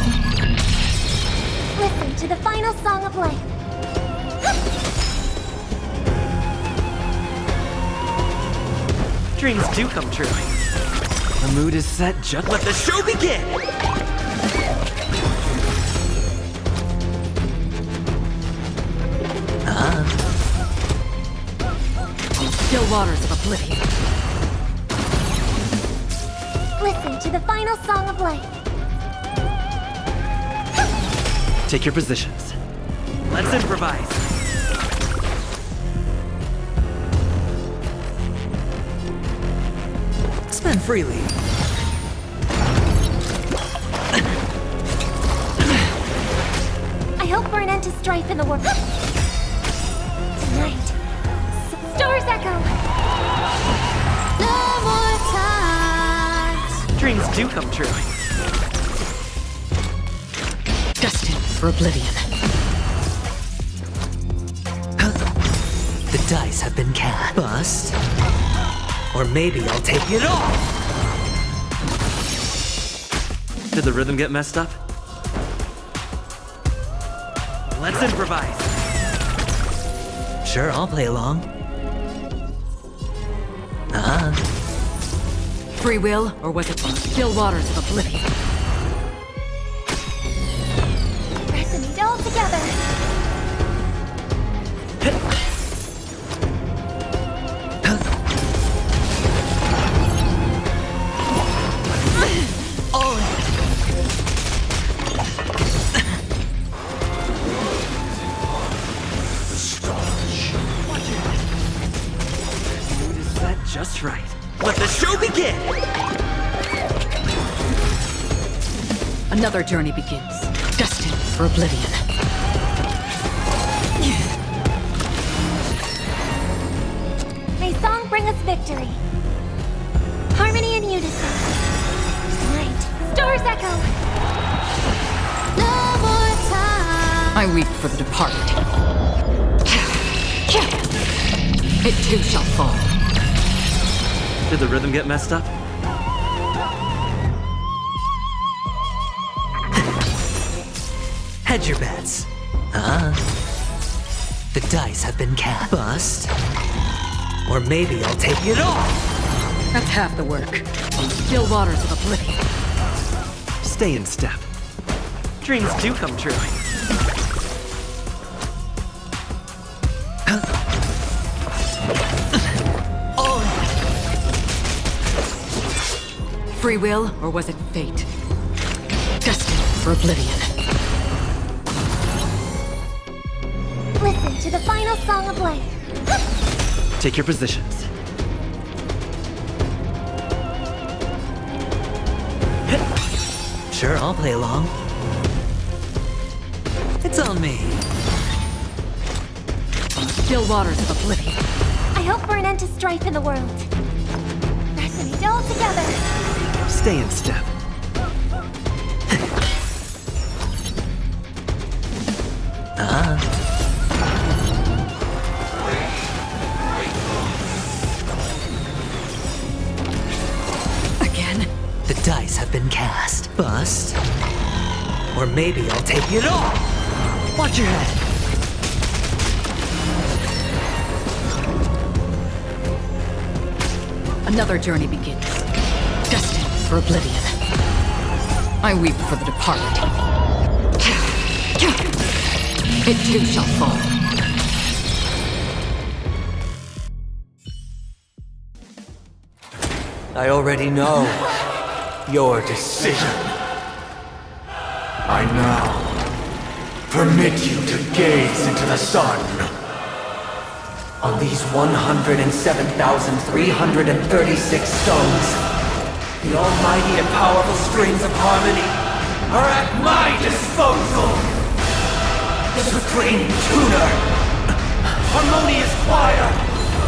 [SPEAKER 2] Listen to the final song of life.
[SPEAKER 13] Dreams do come true. The mood is set, just let the show begin!
[SPEAKER 9] Still waters of oblivion.
[SPEAKER 2] Listen to the final song of life.
[SPEAKER 13] Take your positions. Let's improvise. Spend freely.
[SPEAKER 2] I hope for an end to strife in the world. Tonight, Stars Echo!
[SPEAKER 1] No more time.
[SPEAKER 13] Dreams do come true.
[SPEAKER 9] Destined for oblivion.
[SPEAKER 13] The dice have been cast. Bust. Or maybe I'll take it all! Did the rhythm get messed up? Let's improvise. Sure, I'll play along.
[SPEAKER 9] Free will, or was it still waters of oblivion?
[SPEAKER 2] Resonate all together.
[SPEAKER 13] Just right. Let the show begin!
[SPEAKER 9] Another journey begins. Destined for oblivion.
[SPEAKER 2] May song bring us victory. Harmony and unison. Tonight, Stars Echo!
[SPEAKER 1] No more time.
[SPEAKER 9] I weep for the departed. It too shall fall.
[SPEAKER 13] Did the rhythm get messed up? Hedge your bets. The dice have been cast. Bust. Or maybe I'll take it off!
[SPEAKER 9] That's half the work. Still waters of oblivion.
[SPEAKER 13] Stay in step. Dreams do come true.
[SPEAKER 9] Free will, or was it fate? Destined for oblivion.
[SPEAKER 1] Listen to the final song of life.
[SPEAKER 13] Take your positions. Sure, I'll play along. It's on me.
[SPEAKER 9] Still waters of oblivion.
[SPEAKER 1] I hope for an end to strife in the world. Resonate all together.
[SPEAKER 13] Stay in step.
[SPEAKER 9] Again?
[SPEAKER 13] The dice have been cast. Bust. Or maybe I'll take it off! Watch your head!
[SPEAKER 9] Another journey begins. Destined for oblivion. I weep for the departed. It too shall fall.
[SPEAKER 13] I already know your decision.
[SPEAKER 12] I now permit you to gaze into the sun.
[SPEAKER 13] On these 107,336 stones, the almighty and powerful strings of harmony are at my disposal! The supreme tuner! Harmonious choir!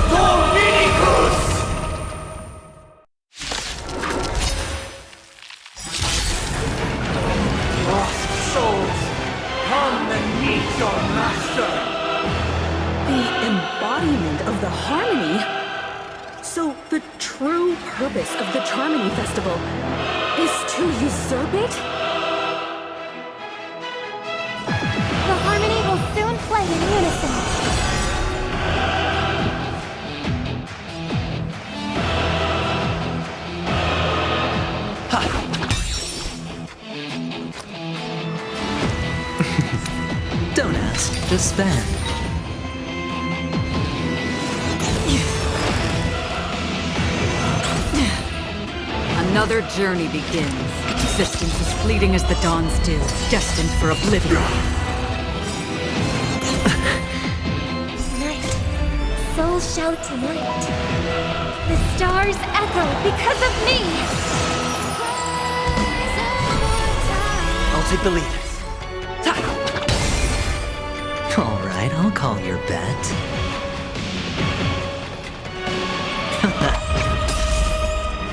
[SPEAKER 13] Dominicus! Lost souls, come and meet your master!
[SPEAKER 3] The embodiment of the harmony? So the true purpose of the Charmony Festival is to usurp it?
[SPEAKER 1] The harmony will soon play in unison.
[SPEAKER 13] Don't ask, just spend.
[SPEAKER 9] Another journey begins. Existence as fleeting as the dawn's dew, destined for oblivion.
[SPEAKER 1] Tonight, souls shout tonight. The stars echo because of me!
[SPEAKER 13] I'll take the lead. All right, I'll call your bet.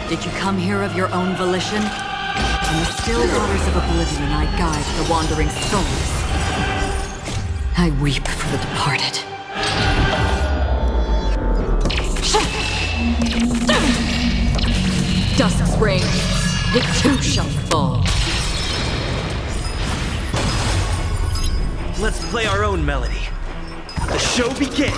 [SPEAKER 9] Did you come here of your own volition? In the still waters of oblivion, I guide the wandering souls. I weep for the departed. Dusk's reign, it too shall fall.
[SPEAKER 13] Let's play our own melody. The show begin!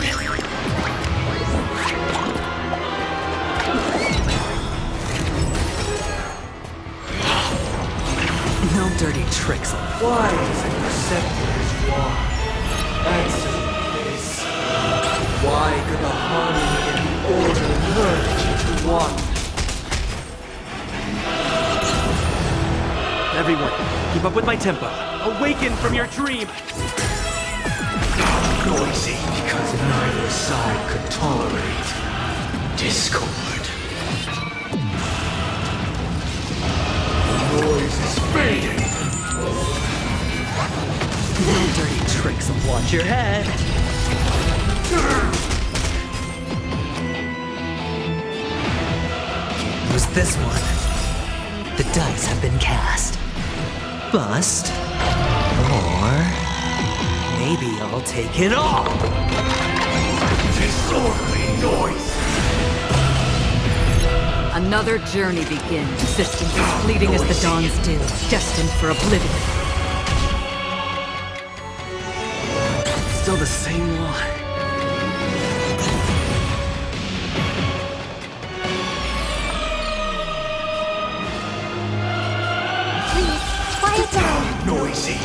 [SPEAKER 13] No dirty tricks.
[SPEAKER 12] Why is it perceptive as you are? Answer me this. Why could the harmony and the order merge into one?
[SPEAKER 13] Everyone, keep up with my tempo. Awaken from your dream!
[SPEAKER 12] Noisy because neither side could tolerate discord. The noise is fading.
[SPEAKER 13] No dirty tricks. Watch your head. Can't lose this one. The dice have been cast. Bust. Or maybe I'll take it all.
[SPEAKER 12] Disorderly noise.
[SPEAKER 9] Another journey begins. Existence as fleeting as the dawn's dew, destined for oblivion.
[SPEAKER 18] still the same one.
[SPEAKER 1] Please, quiet down.
[SPEAKER 14] Noisy.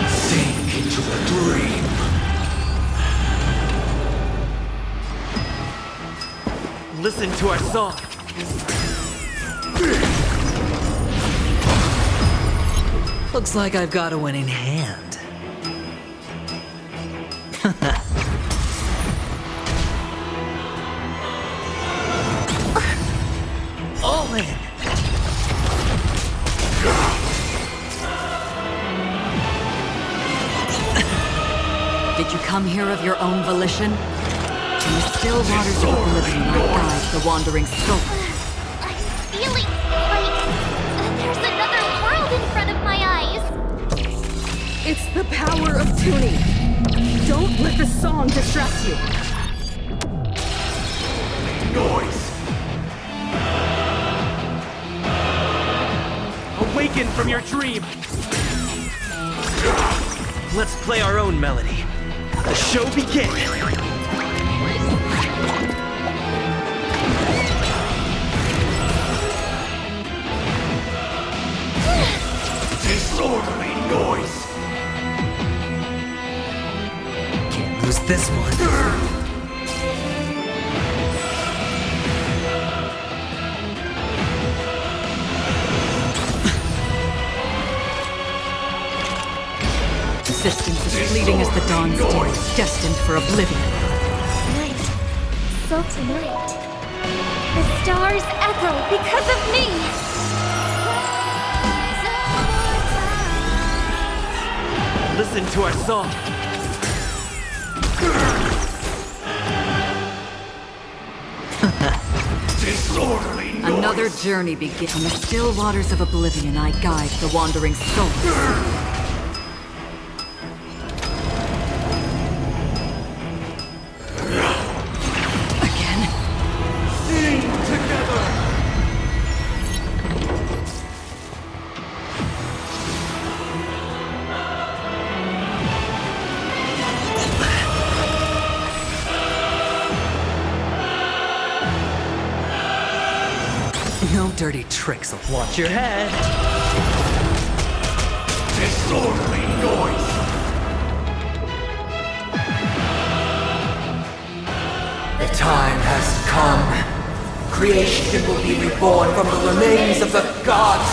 [SPEAKER 14] Sink into a dream.
[SPEAKER 18] Listen to our song.
[SPEAKER 13] Looks like I've got a winning hand. All in.
[SPEAKER 9] Did you come here of your own volition? In the still waters of oblivion, I guide the wandering soul.
[SPEAKER 1] I'm feeling like there's another world in front of my eyes.
[SPEAKER 3] It's the power of tuning. Don't let the song distract you.
[SPEAKER 14] Noise.
[SPEAKER 18] Awaken from your dream. Let's play our own melody. The show begins.
[SPEAKER 14] Disorderly noise.
[SPEAKER 13] Can't lose this one.
[SPEAKER 9] Existence is fleeting as the dawn's dew, destined for oblivion.
[SPEAKER 2] Night. So tonight. The stars echo because of me!
[SPEAKER 18] Listen to our song.
[SPEAKER 14] Disorderly noise.
[SPEAKER 9] Another journey begins. On the still waters of oblivion, I guide the wandering soul.
[SPEAKER 14] Sing together.
[SPEAKER 13] No dirty tricks. Watch your head.
[SPEAKER 14] Disorderly noise.
[SPEAKER 16] The time has come. Creation will be reborn from the remains of the gods.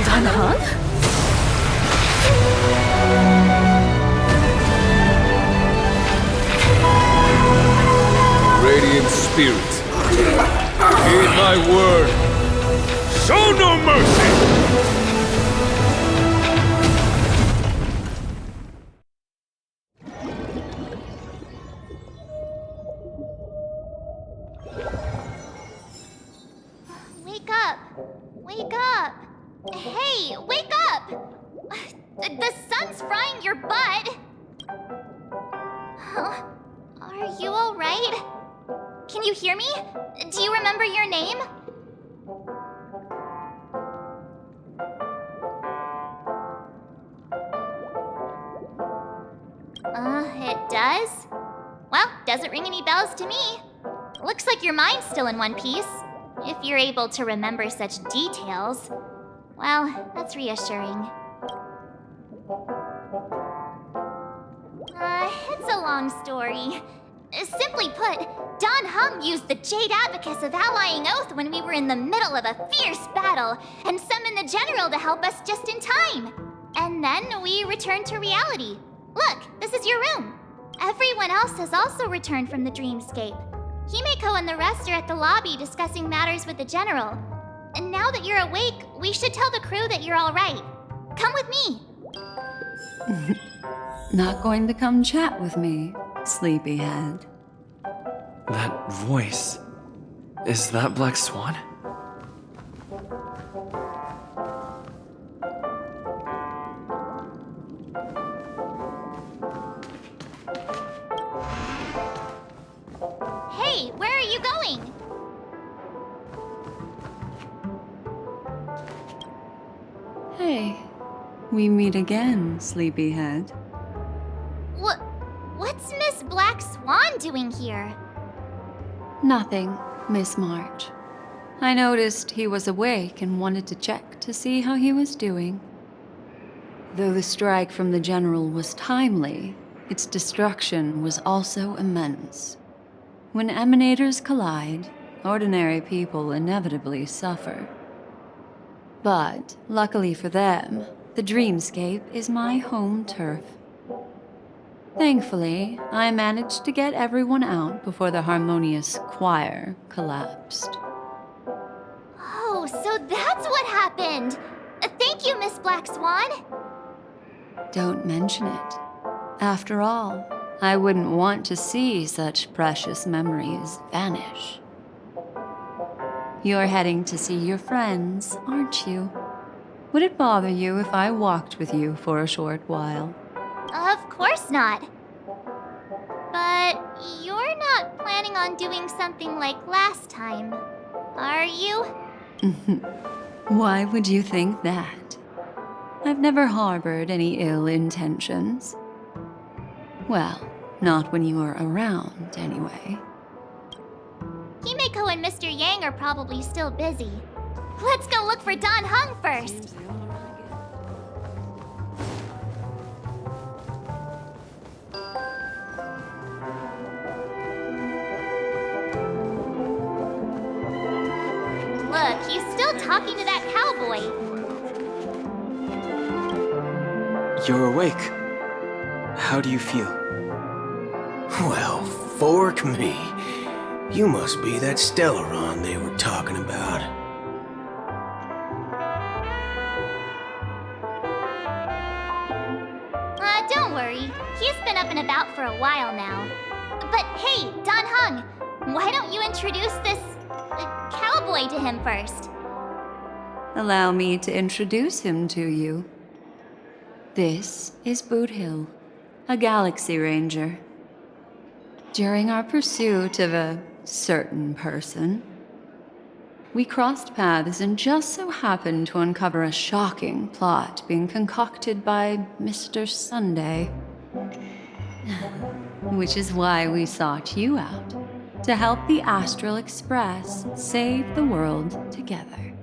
[SPEAKER 2] Dan Heng?
[SPEAKER 5] Radiant spirit, heed my word. Show no mercy!
[SPEAKER 1] Wake up! Wake up! Hey, wake up! The sun's frying your butt! Huh? Are you alright? Can you hear me? Do you remember your name? It does? Well, doesn't ring any bells to me. Looks like your mind's still in one piece. If you're able to remember such details. Well, that's reassuring. It's a long story. Simply put, Dan Heng used the Jade Abacus of Allying Oath when we were in the middle of a fierce battle, and summoned the general to help us just in time. And then we returned to reality. Look, this is your room. Everyone else has also returned from the dreamscape. Himeko and the rest are at the lobby discussing matters with the general. And now that you're awake, we should tell the crew that you're all right. Come with me.
[SPEAKER 7] Not going to come chat with me, sleepyhead.
[SPEAKER 18] That voice. Is that Black Swan?
[SPEAKER 1] Hey, where are you going?
[SPEAKER 7] Hey, We meet again, sleepyhead.
[SPEAKER 1] What's Miss Black Swan doing here?
[SPEAKER 7] Nothing, Miss March. I noticed he was awake and wanted to check to see how he was doing. Though the strike from the General was timely, its destruction was also immense. When emanators collide, ordinary people inevitably suffer. But, luckily for them, the dreamscape is my home turf. Thankfully, I managed to get everyone out before the harmonious choir collapsed.
[SPEAKER 1] Oh, so that's what happened! Thank you, Miss Black Swan!
[SPEAKER 7] Don't mention it. After all, I wouldn't want to see such precious memories vanish. You're heading to see your friends, aren't you? Would it bother you if I walked with you for a short while?
[SPEAKER 1] Of course not. But you're not planning on doing something like last time, are you?
[SPEAKER 7] Why would you think that? I've never harbored any ill intentions. Well, not when you were around, anyway.
[SPEAKER 1] Himeko and Mr. Yang are probably still busy. Let's go look for Don Hung first! Look, he's still talking to that cowboy.
[SPEAKER 8] You're awake. How do you feel?
[SPEAKER 13] Well, fork me. You must be that Stellaron they were talking about.
[SPEAKER 1] Don't worry. He's been up and about for a while now. But hey, Don Hung, why don't you introduce this cowboy to him first?
[SPEAKER 7] Allow me to introduce him to you. This is Boot Hill, a Galaxy Ranger. During our pursuit of a certain person, we crossed paths and just so happened to uncover a shocking plot being concocted by Mr. Sunday. Which is why we sought you out, to help the Astral Express save the world together.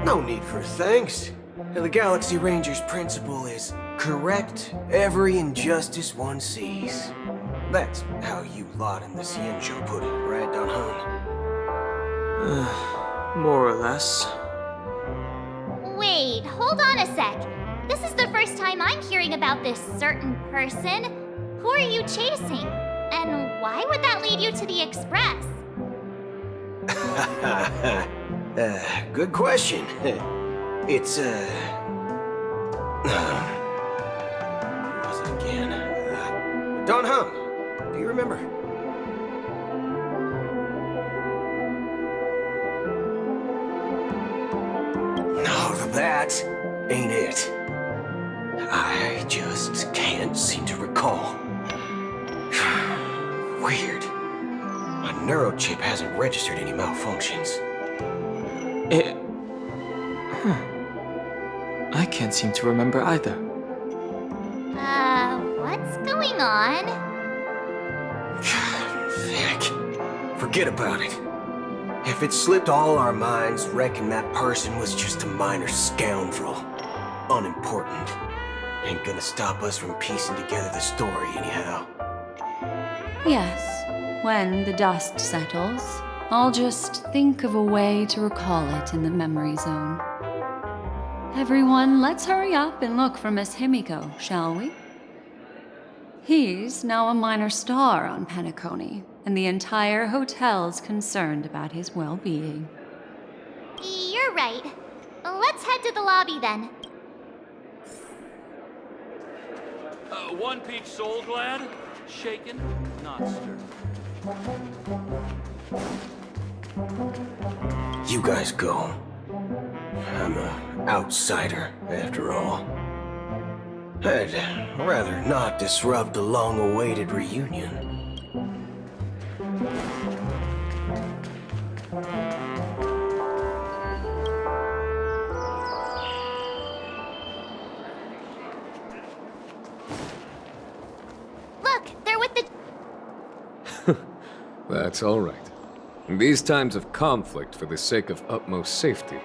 [SPEAKER 13] No need for thanks. The Galaxy Ranger's principle is correct every injustice one sees. That's how you lot in the Xianzhou put it, right, Don Hung?
[SPEAKER 8] More or less.
[SPEAKER 1] Wait, hold on a sec. This is the first time I'm hearing about this certain person. Who are you chasing? And why would that lead you to the Express?
[SPEAKER 13] Good question. It's, who was it again? Don Hung. Do you remember? No, that ain't it. I just can't seem to recall. Weird. My neurochip hasn't registered any malfunctions.
[SPEAKER 8] I can't seem to remember either.
[SPEAKER 1] What's going on?
[SPEAKER 13] Heck, forget about it. If it slipped all our minds, reckon that person was just a minor scoundrel. Unimportant. Ain't gonna stop us from piecing together the story anyhow.
[SPEAKER 7] Yes, when the dust settles, I'll just think of a way to recall it in the memory zone. Everyone, let's hurry up and look for Miss Himiko, shall we? He's now a minor star on Penacony, and the entire hotel's concerned about his well-being.
[SPEAKER 1] You're right. Let's head to the lobby then.
[SPEAKER 19] One peach sold, lad. Shaken, not stirred.
[SPEAKER 13] You guys go. I'm an outsider, after all. I'd rather not disrupt the long-awaited reunion.
[SPEAKER 20] That's all right. In these times of conflict for the sake of utmost safety,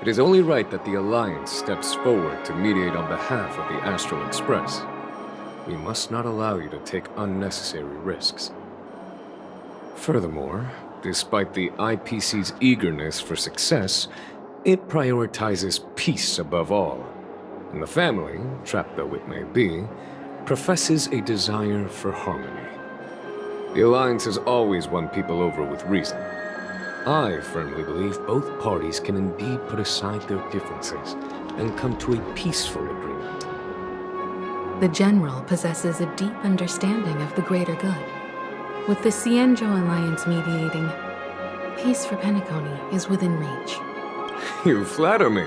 [SPEAKER 20] it is only right that the Alliance steps forward to mediate on behalf of the Astral Express. We must not allow you to take unnecessary risks. Furthermore, despite the IPC's eagerness for success, it prioritizes peace above all. And the family, trapped though it may be, professes a desire for harmony. The Alliance has always won people over with reason. I firmly believe both parties can indeed put aside their differences and come to a peaceful agreement.
[SPEAKER 3] The General possesses a deep understanding of the greater good. With the Cienjo Alliance mediating, peace for Penacony is within reach.
[SPEAKER 20] You flatter me.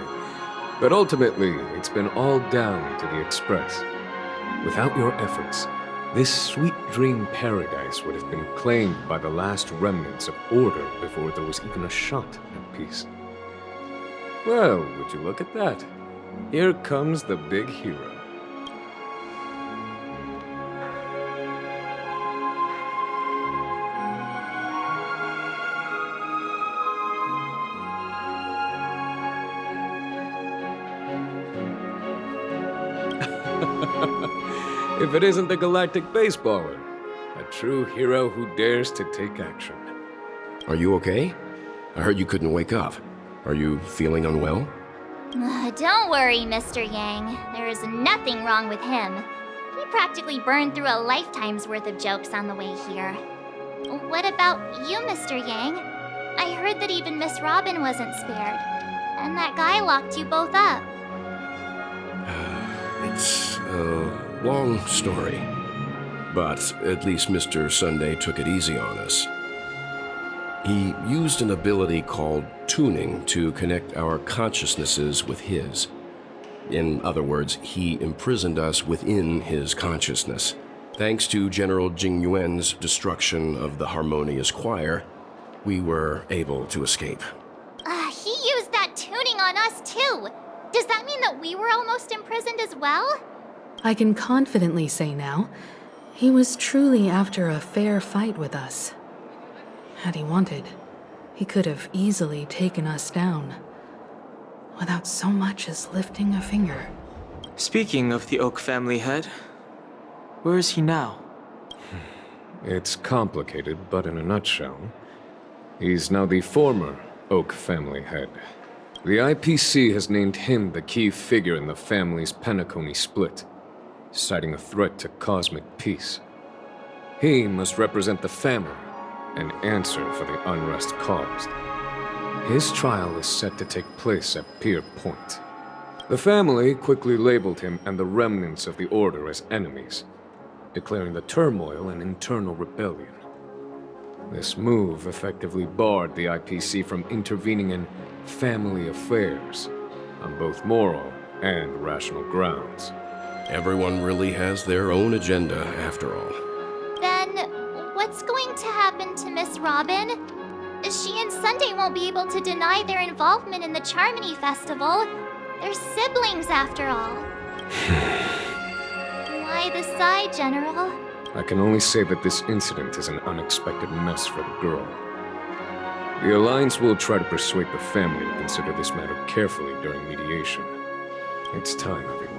[SPEAKER 20] But ultimately, it's been all down to the Express. Without your efforts, this sweet dream paradise would have been claimed by the last remnants of order before there was even a shot at peace. Well, would you look at that? Here comes the big hero. If it isn't the galactic baseballer, a true hero who dares to take action.
[SPEAKER 21] Are you okay? I heard you couldn't wake up. Are you feeling unwell?
[SPEAKER 1] Don't worry, Mr. Yang. There is nothing wrong with him. He practically burned through a lifetime's worth of jokes on the way here. What about you, Mr. Yang? I heard that even Miss Robin wasn't spared. And that guy locked you both up.
[SPEAKER 21] It's a long story. But at least Mr. Sunday took it easy on us. He used an ability called tuning to connect our consciousnesses with his. In other words, he imprisoned us within his consciousness. Thanks to General Jing Yuan's destruction of the Harmonious Choir, we were able to escape.
[SPEAKER 1] He used that tuning on us too. Does that mean that we were almost imprisoned as well?
[SPEAKER 3] I can confidently say now, he was truly after a fair fight with us. Had he wanted, he could have easily taken us down, without so much as lifting a finger.
[SPEAKER 8] Speaking of the Oak family head, where is he now?
[SPEAKER 20] It's complicated, but in a nutshell, he's now the former Oak family head. The IPC has named him the key figure in the family's Penacony split, citing a threat to cosmic peace. He must represent the family and answer for the unrest caused. His trial is set to take place at Pier Point. The family quickly labeled him and the remnants of the Order as enemies, declaring the turmoil an internal rebellion. This move effectively barred the IPC from intervening in family affairs on both moral and rational grounds.
[SPEAKER 21] Everyone really has their own agenda, after all.
[SPEAKER 1] Then, what's going to happen to Miss Robin? She and Sunday won't be able to deny their involvement in the Charmony Festival. They're siblings, after all. Why the sigh, General?
[SPEAKER 20] I can only say that this incident is an unexpected mess for the girl. The Alliance will try to persuade the family to consider this matter carefully during mediation. It's time, everyone.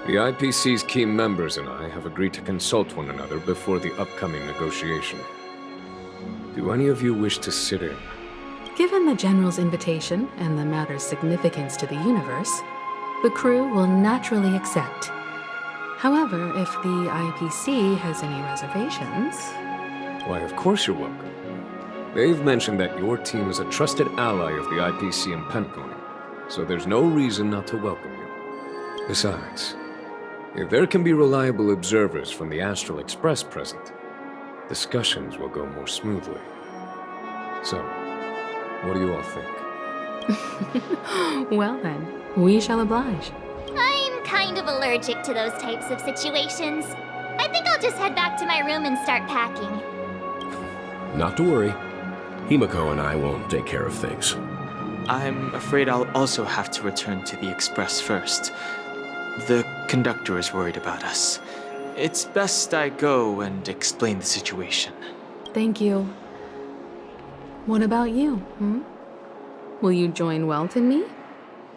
[SPEAKER 20] The IPC's key members and I have agreed to consult one another before the upcoming negotiation. Do any of you wish to sit in?
[SPEAKER 3] Given the General's invitation and the matter's significance to the universe, the crew will naturally accept. However, if the IPC has any reservations...
[SPEAKER 20] Why, of course you're welcome. They've mentioned that your team is a trusted ally of the IPC in Penacony, so there's no reason not to welcome you. Besides, if there can be reliable observers from the Astral Express present, discussions will go more smoothly. So, what do you all think?
[SPEAKER 3] Well then, we shall oblige.
[SPEAKER 1] I'm kind of allergic to those types of situations. I think I'll just head back to my room and start packing.
[SPEAKER 21] Not to worry. Himiko and I will take care of things.
[SPEAKER 8] I'm afraid I'll also have to return to the Express first. The conductor is worried about us. It's best I go and explain the situation.
[SPEAKER 3] thank you. What about you, Will you join Welt and me?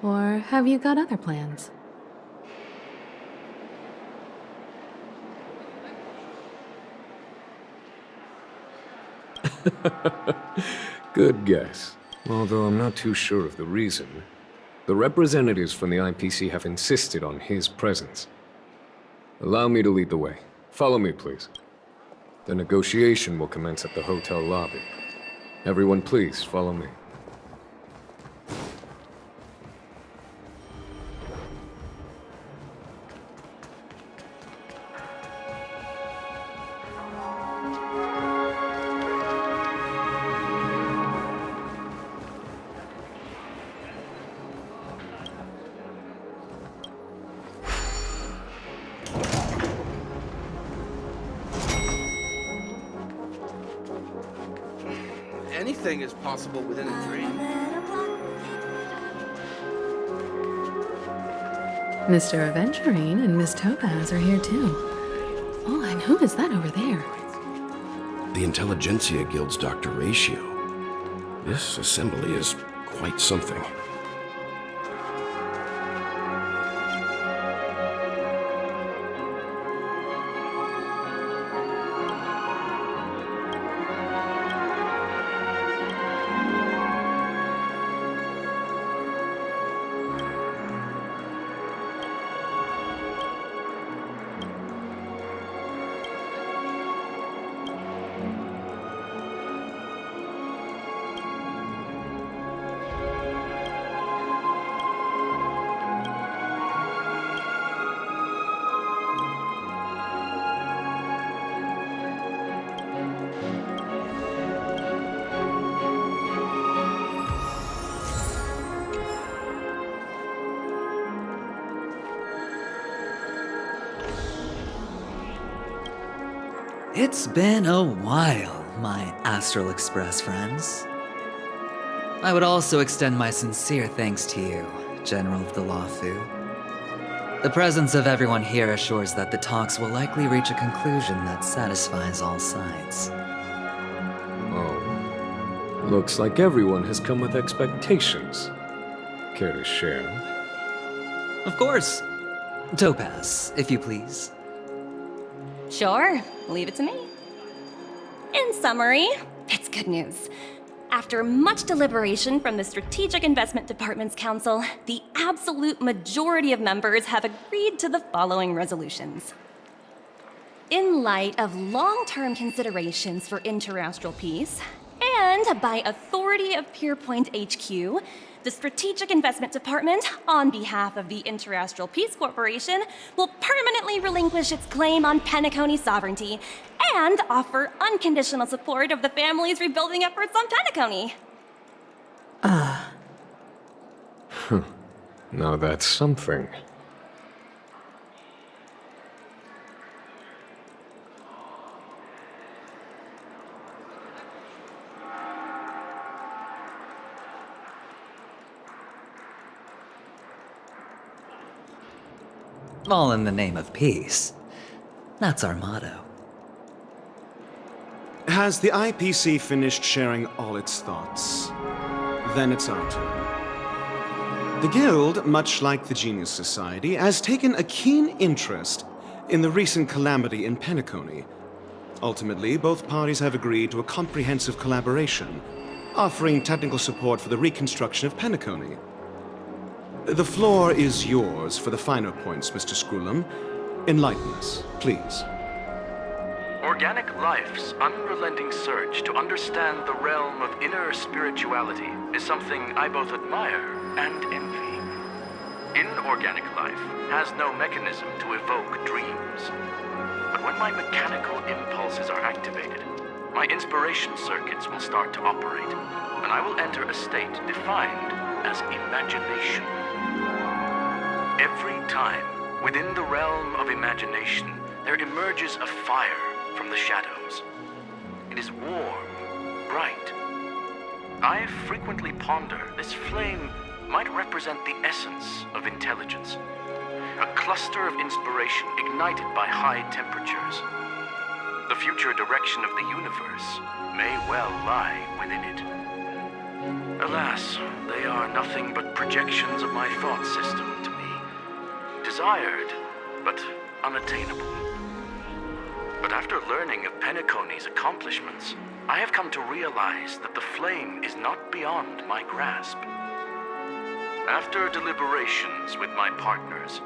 [SPEAKER 3] Or have you got other plans?
[SPEAKER 20] Good guess. Although I'm not too sure of the reason. The representatives from the IPC have insisted on his presence. Allow me to lead the way. Follow me, please. The negotiation will commence at the hotel lobby. Everyone, please, follow me.
[SPEAKER 4] Anything is possible within a dream.
[SPEAKER 3] Mr. Aventurine and Miss Topaz are here too. Oh, and who is that over there?
[SPEAKER 21] The Intelligentsia Guild's Dr. Ratio. This assembly is quite something.
[SPEAKER 22] It's been a while, my Astral Express friends. I would also extend my sincere thanks to you, General of the Luofu. The presence of everyone here assures that the talks will likely reach a conclusion that satisfies all sides.
[SPEAKER 20] Oh. Looks like everyone has come with expectations. Care to share?
[SPEAKER 22] Of course. Topaz, if you please.
[SPEAKER 23] Sure, leave it to me. In summary, it's good news. After much deliberation from the Strategic Investment Department's council, the absolute majority of members have agreed to the following resolutions. In light of long-term considerations for interastral peace, and by authority of Pierpoint HQ, the Strategic Investment Department, on behalf of the Interastral Peace Corporation, will permanently relinquish its claim on Penacony sovereignty and offer unconditional support of the family's rebuilding efforts on Penacony.
[SPEAKER 20] Now that's something.
[SPEAKER 22] All in the name of peace. That's our motto.
[SPEAKER 24] Has the IPC finished sharing all its thoughts? Then it's our turn. The Guild, much like the Genius Society, has taken a keen interest in the recent calamity in Penacony. Ultimately, both parties have agreed to a comprehensive collaboration, offering technical support for the reconstruction of Penacony. The floor is yours for the finer points, Mr. Screwlam. Enlighten us, please.
[SPEAKER 25] Organic life's unrelenting search to understand the realm of inner spirituality is something I both admire and envy. Inorganic life has no mechanism to evoke dreams. But when my mechanical impulses are activated, my inspiration circuits will start to operate, and I will enter a state defined as imagination. Every time, within the realm of imagination, there emerges a fire from the shadows. It is warm, bright. I frequently ponder this flame might represent the essence of intelligence, a cluster of inspiration ignited by high temperatures. The future direction of the universe may well lie within it. Alas, they are nothing but projections of my thought system to me. Desired, but unattainable. But after learning of Penacony's accomplishments, I have come to realize that the flame is not beyond my grasp. After deliberations with my partners,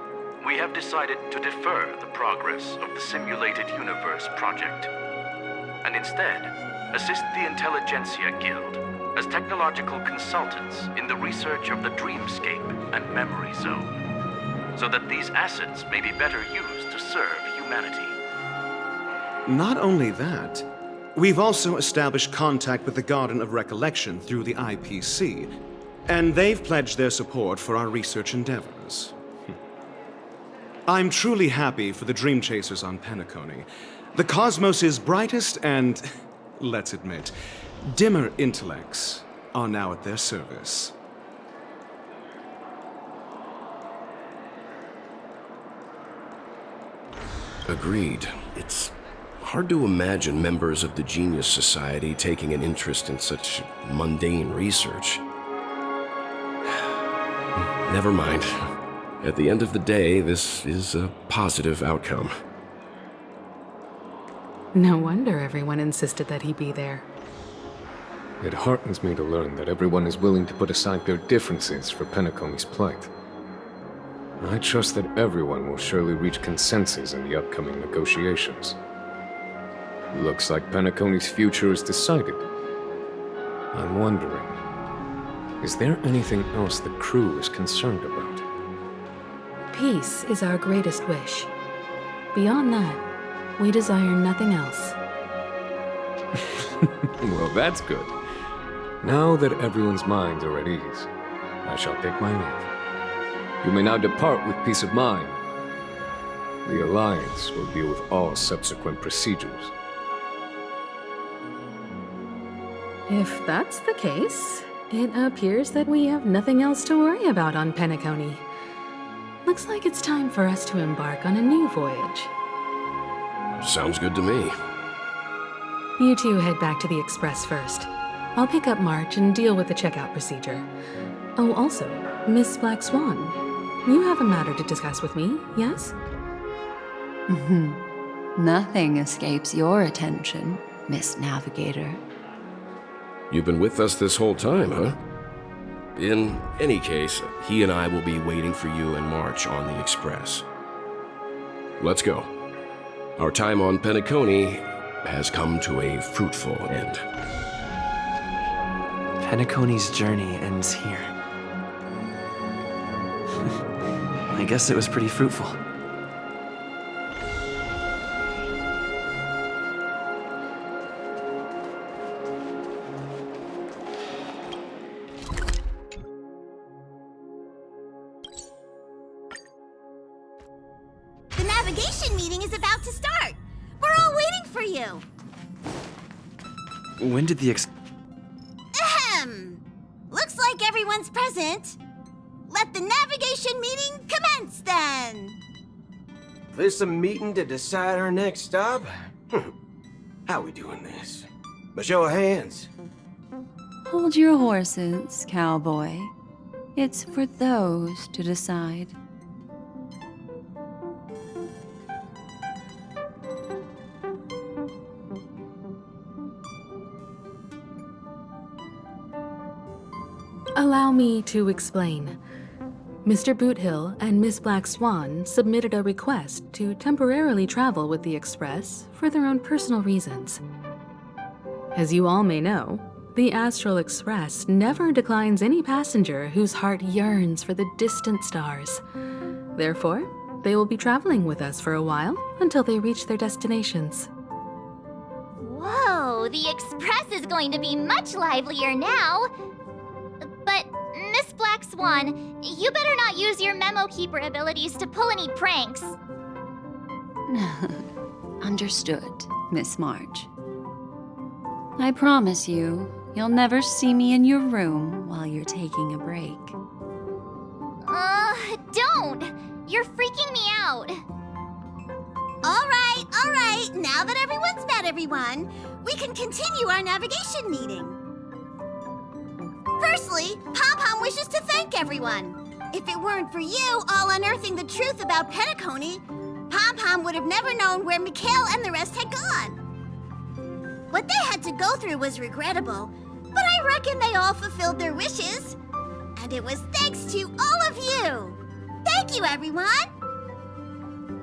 [SPEAKER 25] we have decided to defer the progress of the Simulated Universe project, and instead assist the Intelligentsia Guild as technological consultants in the research of the Dreamscape and Memory Zone, so that these assets may be better used to serve humanity.
[SPEAKER 24] Not only that, we've also established contact with the Garden of Recollection through the IPC, and they've pledged their support for our research endeavors. I'm truly happy for the Dream Chasers on Penacony. The cosmos' brightest and, let's admit, dimmer intellects are now at their service.
[SPEAKER 21] Agreed. It's hard to imagine members of the Genius Society taking an interest in such mundane research. Never mind. At the end of the day, this is a positive outcome.
[SPEAKER 3] No wonder everyone insisted that he be there.
[SPEAKER 20] It heartens me to learn that everyone is willing to put aside their differences for Penacony's plight. I trust that everyone will surely reach consensus in the upcoming negotiations. Looks like Penacony's future is decided. I'm wondering, is there anything else the crew is concerned about?
[SPEAKER 3] Peace is our greatest wish. Beyond that, we desire nothing else.
[SPEAKER 20] Well, that's good. Now that everyone's minds are at ease, I shall take my leave. You may now depart with peace of mind. The Alliance will deal with all subsequent procedures.
[SPEAKER 3] If that's the case, it appears that we have nothing else to worry about on Penacony. Looks like it's time for us to embark on a new voyage.
[SPEAKER 21] Sounds good to me.
[SPEAKER 3] You two head back to the Express first. I'll pick up March and deal with the checkout procedure. Oh, also, Miss Black Swan, you have a matter to discuss with me, yes?
[SPEAKER 7] Nothing escapes your attention, Miss Navigator.
[SPEAKER 21] You've been with us this whole time, huh? In any case, he and I will be waiting for you in March on the Express. Let's go. Our time on Penacony has come to a fruitful end.
[SPEAKER 8] Penacony's journey ends here. I guess it was pretty fruitful.
[SPEAKER 6] The navigation meeting is about to start. We're all waiting for you.
[SPEAKER 8] When did the
[SPEAKER 6] Ahem. Looks like everyone's present. Let the navigation meeting commence then.
[SPEAKER 13] This a meeting to decide our next stop? How we doing this? By show of hands.
[SPEAKER 7] Hold your horses, cowboy. It's for those to decide.
[SPEAKER 3] Allow me to explain. Mr. Boothill and Miss Black Swan submitted a request to temporarily travel with the Express for their own personal reasons. As you all may know, the Astral Express never declines any passenger whose heart yearns for the distant stars. Therefore, they will be traveling with us for a while until they reach their destinations.
[SPEAKER 1] Whoa, the Express is going to be much livelier now. But, Miss Black Swan, you better not use your Memo Keeper abilities to pull any pranks.
[SPEAKER 7] Understood, Miss March. I promise you, you'll never see me in your room while you're taking a break.
[SPEAKER 1] Don't! You're freaking me out.
[SPEAKER 6] All right, Okay, now that everyone's met everyone, we can continue our navigation meeting. Firstly, Pom-Pom wishes to thank everyone. If it weren't for you all unearthing the truth about Penacony, Pom-Pom would have never known where Mikhail and the rest had gone. What they had to go through was regrettable, but I reckon they all fulfilled their wishes. And it was thanks to all of you. Thank you, everyone.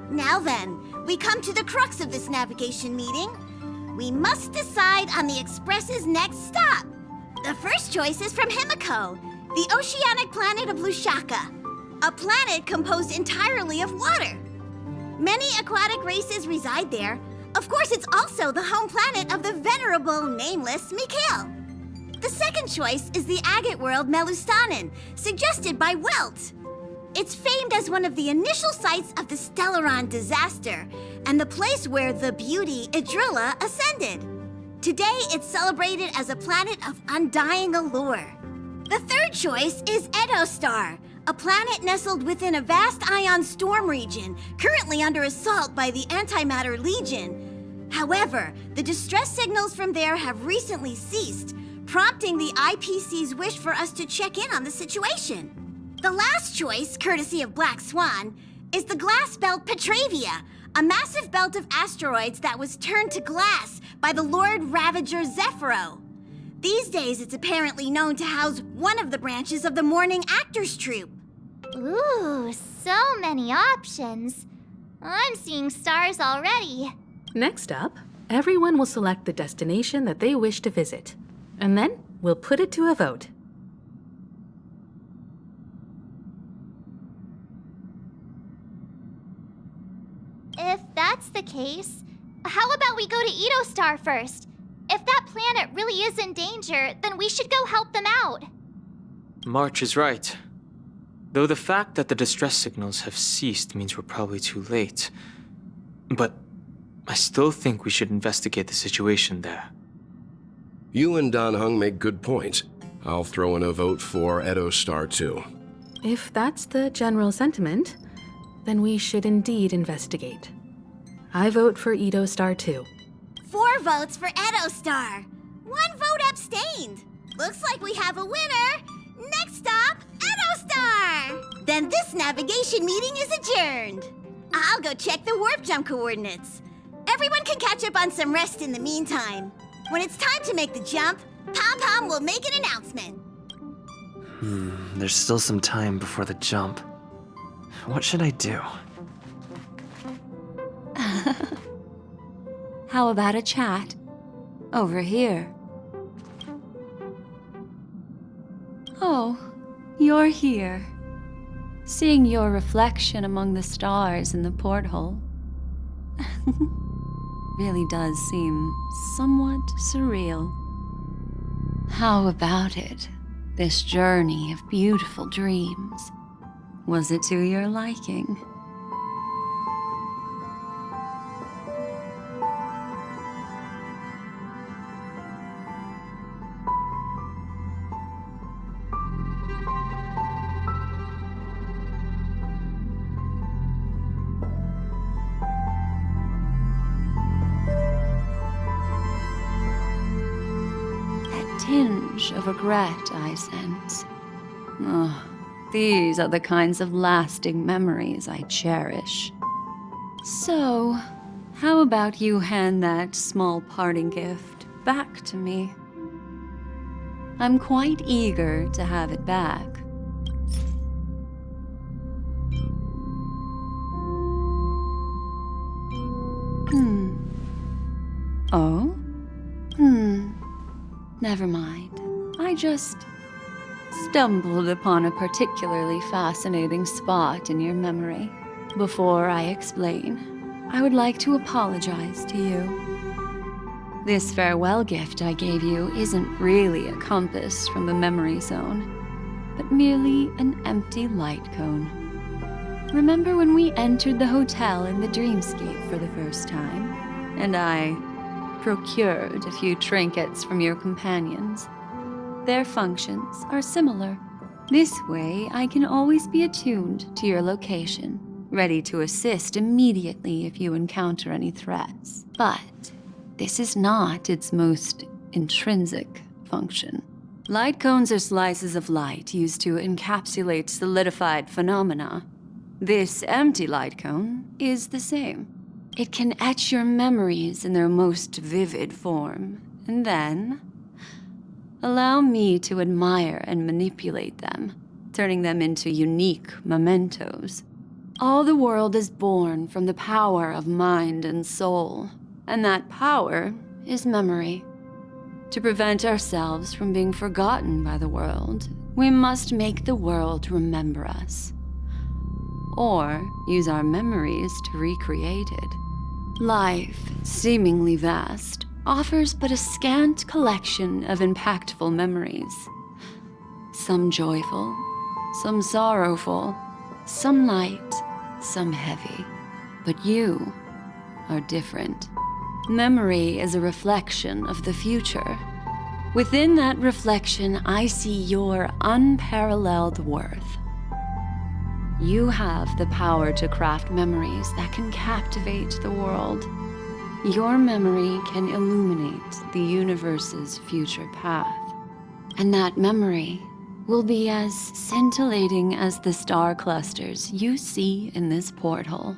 [SPEAKER 6] Now then, we come to the crux of this navigation meeting. We must decide on the Express's next stop. The first choice is from Himiko, the oceanic planet of Lushaka, a planet composed entirely of water. Many aquatic races reside there. Of course, it's also the home planet of the venerable, nameless Mikhail. The second choice is the agate world Melustanen, suggested by Welt. It's famed as one of the initial sites of the Stellaron disaster, and the place where the beauty Idrilla ascended. Today, it's celebrated as a planet of undying allure. The third choice is Edostar, a planet nestled within a vast ion storm region, currently under assault by the Antimatter Legion. However, the distress signals from there have recently ceased, prompting the IPC's wish for us to check in on the situation. The last choice, courtesy of Black Swan, is the glass belt Petravia, a massive belt of asteroids that was turned to glass by the Lord Ravager Zephyro. These days, it's apparently known to house one of the branches of the Morning Actors Troupe.
[SPEAKER 1] Ooh, so many options. I'm seeing stars already.
[SPEAKER 3] Next up, everyone will select the destination that they wish to visit. And then we'll put it to a vote.
[SPEAKER 1] If that's the case, how about we go to Edostar first? If that planet really is in danger, then we should go help them out.
[SPEAKER 8] March is right. Though the fact that the distress signals have ceased means we're probably too late. But I still think we should investigate the situation there.
[SPEAKER 21] You and Dan Heng make good points. I'll throw in a vote for Edostar too.
[SPEAKER 3] If that's the general sentiment, then we should indeed investigate. I vote for Edostar too.
[SPEAKER 6] 4 votes for Edostar. 1 vote abstained. Looks like we have a winner. Next stop, Edostar! Then this navigation meeting is adjourned. I'll go check the warp jump coordinates. Everyone can catch up on some rest in the meantime. When it's time to make the jump, Pom-Pom will make an announcement.
[SPEAKER 18] There's still some time before the jump. What should I do?
[SPEAKER 7] How about a chat? Over here. Oh, you're here. Seeing your reflection among the stars in the porthole really does seem somewhat surreal. How about it? This journey of beautiful dreams. Was it to your liking? Tinge of regret I sense. Oh, these are the kinds of lasting memories I cherish. So, how about you hand that small parting gift back to me? I'm quite eager to have it back. Oh? Never mind. I just stumbled upon a particularly fascinating spot in your memory. Before I explain, I would like to apologize to you. This farewell gift I gave you isn't really a compass from the memory zone, but merely an empty light cone. Remember when we entered the hotel in the dreamscape for the first time, and I procured a few trinkets from your companions? Their functions are similar. This way, I can always be attuned to your location, ready to assist immediately if you encounter any threats. But this is not its most intrinsic function. Light cones are slices of light used to encapsulate solidified phenomena. This empty light cone is the same. It can etch your memories in their most vivid form, and then allow me to admire and manipulate them, turning them into unique mementos. All the world is born from the power of mind and soul, and that power is memory. To prevent ourselves from being forgotten by the world, we must make the world remember us, or use our memories to recreate it. Life, seemingly vast, offers but a scant collection of impactful memories. Some joyful, some sorrowful, some light, some heavy. But you are different. Memory is a reflection of the future. Within that reflection, I see your unparalleled worth. You have the power to craft memories that can captivate the world. Your memory can illuminate the universe's future path. And that memory will be as scintillating as the star clusters you see in this porthole.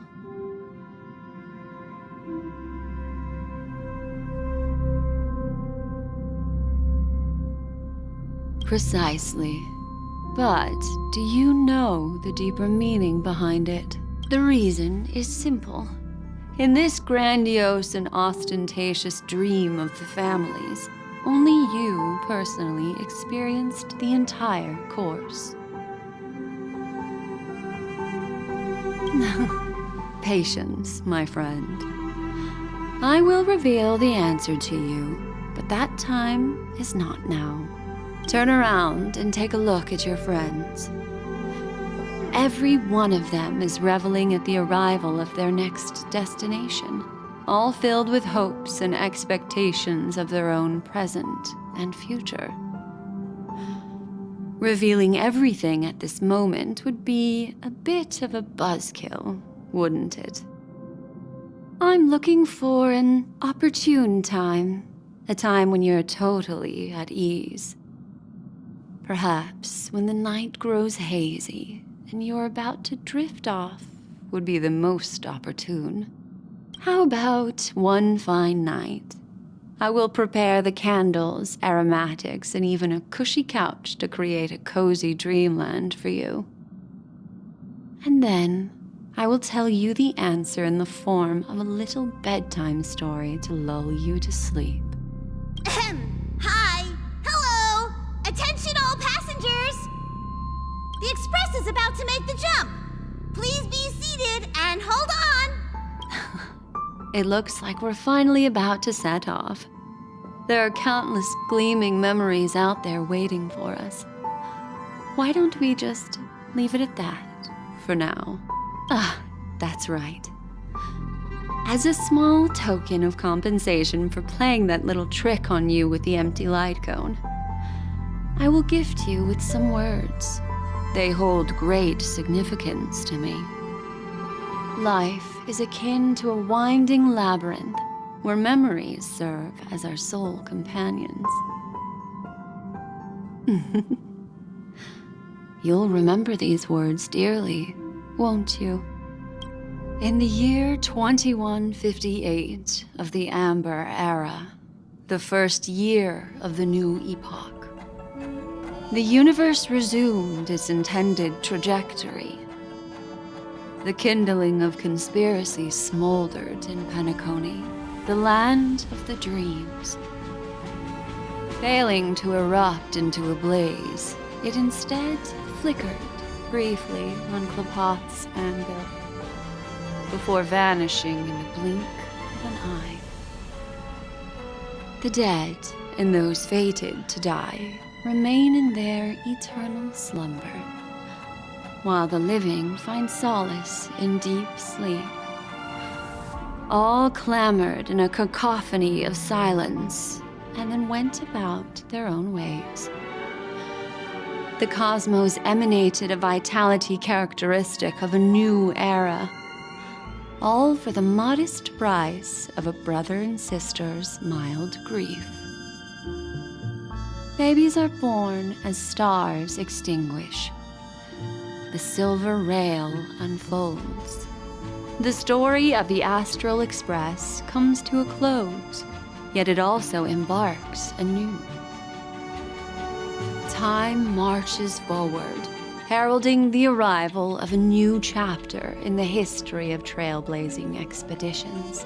[SPEAKER 7] Precisely. But do you know the deeper meaning behind it? The reason is simple. In this grandiose and ostentatious dream of the families, only you personally experienced the entire course. Patience, my friend. I will reveal the answer to you, but that time is not now. Turn around and take a look at your friends. Every one of them is reveling at the arrival of their next destination, all filled with hopes and expectations of their own present and future. Revealing everything at this moment would be a bit of a buzzkill, wouldn't it? I'm looking for an opportune time, a time when you're totally at ease. Perhaps when the night grows hazy and you're about to drift off would be the most opportune. How about one fine night? I will prepare the candles, aromatics, and even a cushy couch to create a cozy dreamland for you. And then I will tell you the answer in the form of a little bedtime story to lull you to sleep.
[SPEAKER 6] Hi! Hello! Attention all passengers! The express is about to make the jump. Please be seated and hold on.
[SPEAKER 7] It looks like we're finally about to set off. There are countless gleaming memories out there waiting for us. Why don't we just leave it at that for now? That's right. As a small token of compensation for playing that little trick on you with the empty light cone, I will gift you with some words. They hold great significance to me. Life is akin to a winding labyrinth where memories serve as our sole companions. You'll remember these words dearly, won't you? In the year 2158 of the Amber Era, the first year of the new epoch, the universe resumed its intended trajectory. The kindling of conspiracy smoldered in Penacony, the land of the dreams. Failing to erupt into a blaze, it instead flickered briefly on Klapoth's anvil, before vanishing in the blink of an eye. The dead and those fated to die remain in their eternal slumber, while the living find solace in deep sleep. All clamored in a cacophony of silence, and then went about their own ways. The cosmos emanated a vitality characteristic of a new era. All for the modest price of a brother and sister's mild grief. Babies are born as stars extinguish. The silver rail unfolds. The story of the Astral Express comes to a close, yet it also embarks anew. Time marches forward, heralding the arrival of a new chapter in the history of trailblazing expeditions.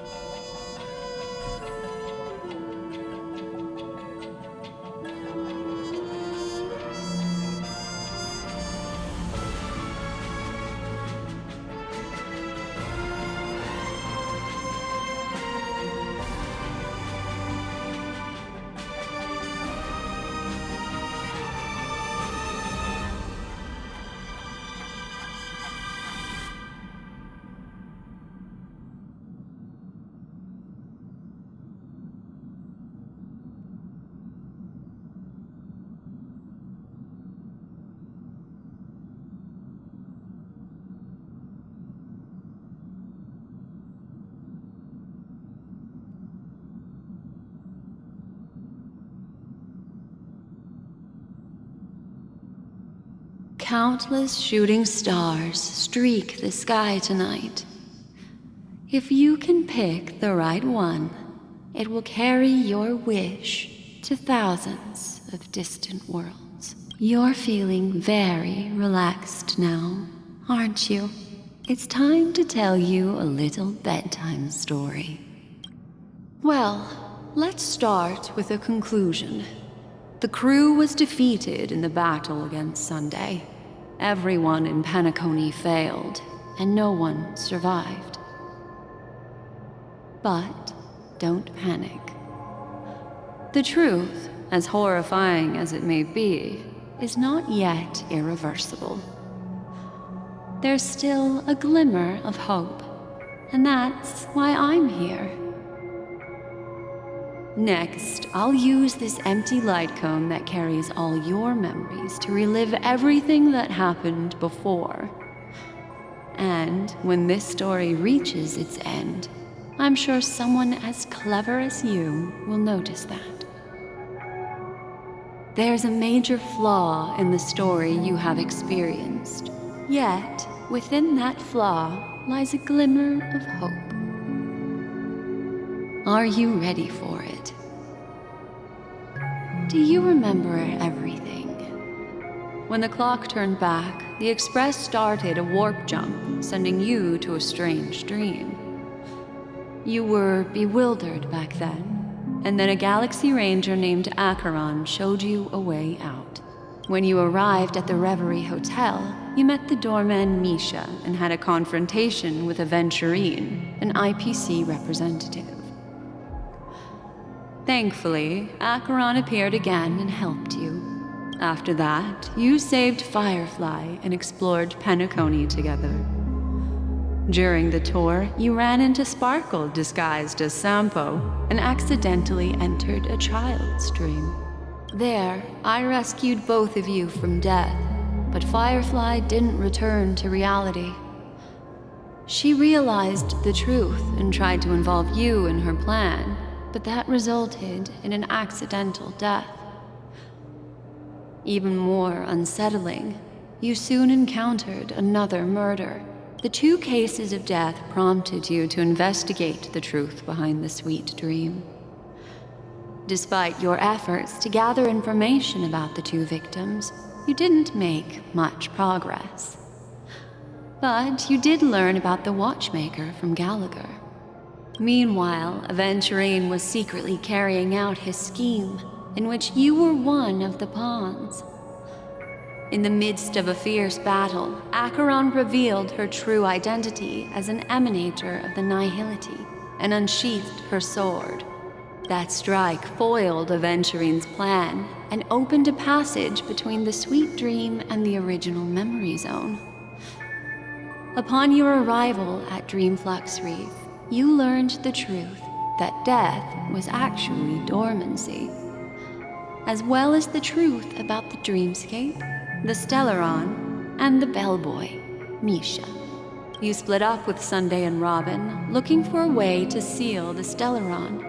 [SPEAKER 7] Countless shooting stars streak the sky tonight. If you can pick the right one, it will carry your wish to thousands of distant worlds. You're feeling very relaxed now, aren't you? It's time to tell you a little bedtime story. Well, let's start with a conclusion. The crew was defeated in the battle against Sunday. Everyone in Penacony failed, and no one survived. But don't panic. The truth, as horrifying as it may be, is not yet irreversible. There's still a glimmer of hope, and that's why I'm here. Next, I'll use this empty light cone that carries all your memories to relive everything that happened before. And when this story reaches its end, I'm sure someone as clever as you will notice that. There's a major flaw in the story you have experienced, yet within that flaw lies a glimmer of hope. Are you ready for it? Do you remember everything? When the clock turned back, the Express started a warp jump, sending you to a strange dream. You were bewildered back then, and then a Galaxy Ranger named Acheron showed you a way out. When you arrived at the Reverie Hotel, you met the doorman Misha and had a confrontation with Aventurine, an IPC representative. Thankfully, Acheron appeared again and helped you. After that, you saved Firefly and explored Penacony together. During the tour, you ran into Sparkle disguised as Sampo and accidentally entered a child's dream. There, I rescued both of you from death, but Firefly didn't return to reality. She realized the truth and tried to involve you in her plan, but that resulted in an accidental death. Even more unsettling, you soon encountered another murder. The 2 cases of death prompted you to investigate the truth behind the sweet dream. Despite your efforts to gather information about the 2 victims, you didn't make much progress. But you did learn about the watchmaker from Gallagher. Meanwhile, Aventurine was secretly carrying out his scheme, in which you were one of the pawns. In the midst of a fierce battle, Acheron revealed her true identity as an emanator of the Nihility and unsheathed her sword. That strike foiled Aventurine's plan and opened a passage between the sweet dream and the original memory zone. Upon your arrival at Dreamflux Reef, you learned the truth that death was actually dormancy, as well as the truth about the dreamscape the Stellaron, and the bellboy, Misha. You split up with Sunday and Robin, looking for a way to seal the Stellaron.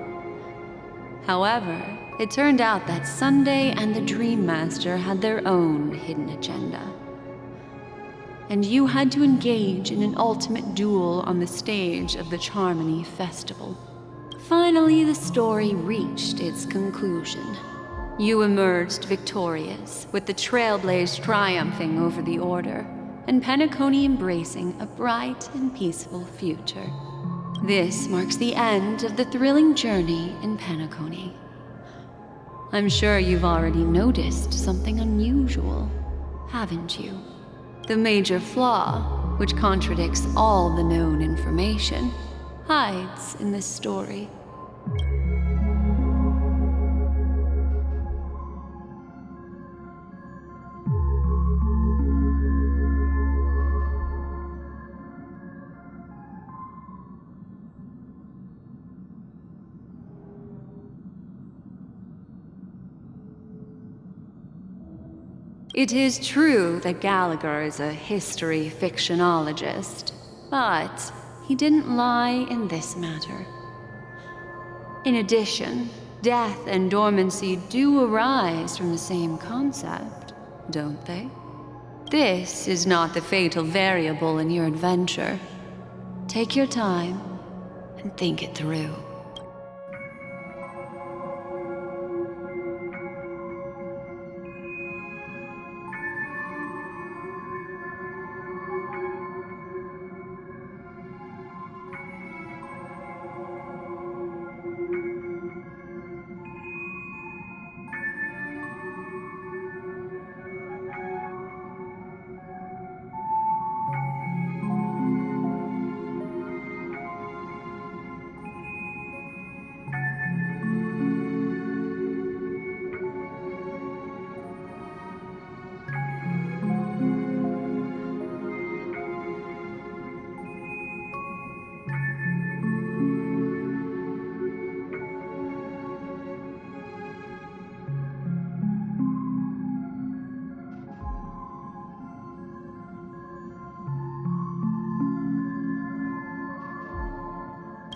[SPEAKER 7] However, it turned out that Sunday and the Dream Master had their own hidden agenda. And you had to engage in an ultimate duel on the stage of the Charmony Festival. Finally, the story reached its conclusion. You emerged victorious, with the Trailblaze triumphing over the Order, and Penacony embracing a bright and peaceful future. This marks the end of the thrilling journey in Penacony. I'm sure you've already noticed something unusual, haven't you? The major flaw, which contradicts all the known information, hides in this story. It is true that Gallagher is a history fictionologist, but he didn't lie in this matter. In addition, death and dormancy do arise from the same concept, don't they? This is not the fatal variable in your adventure. Take your time and think it through.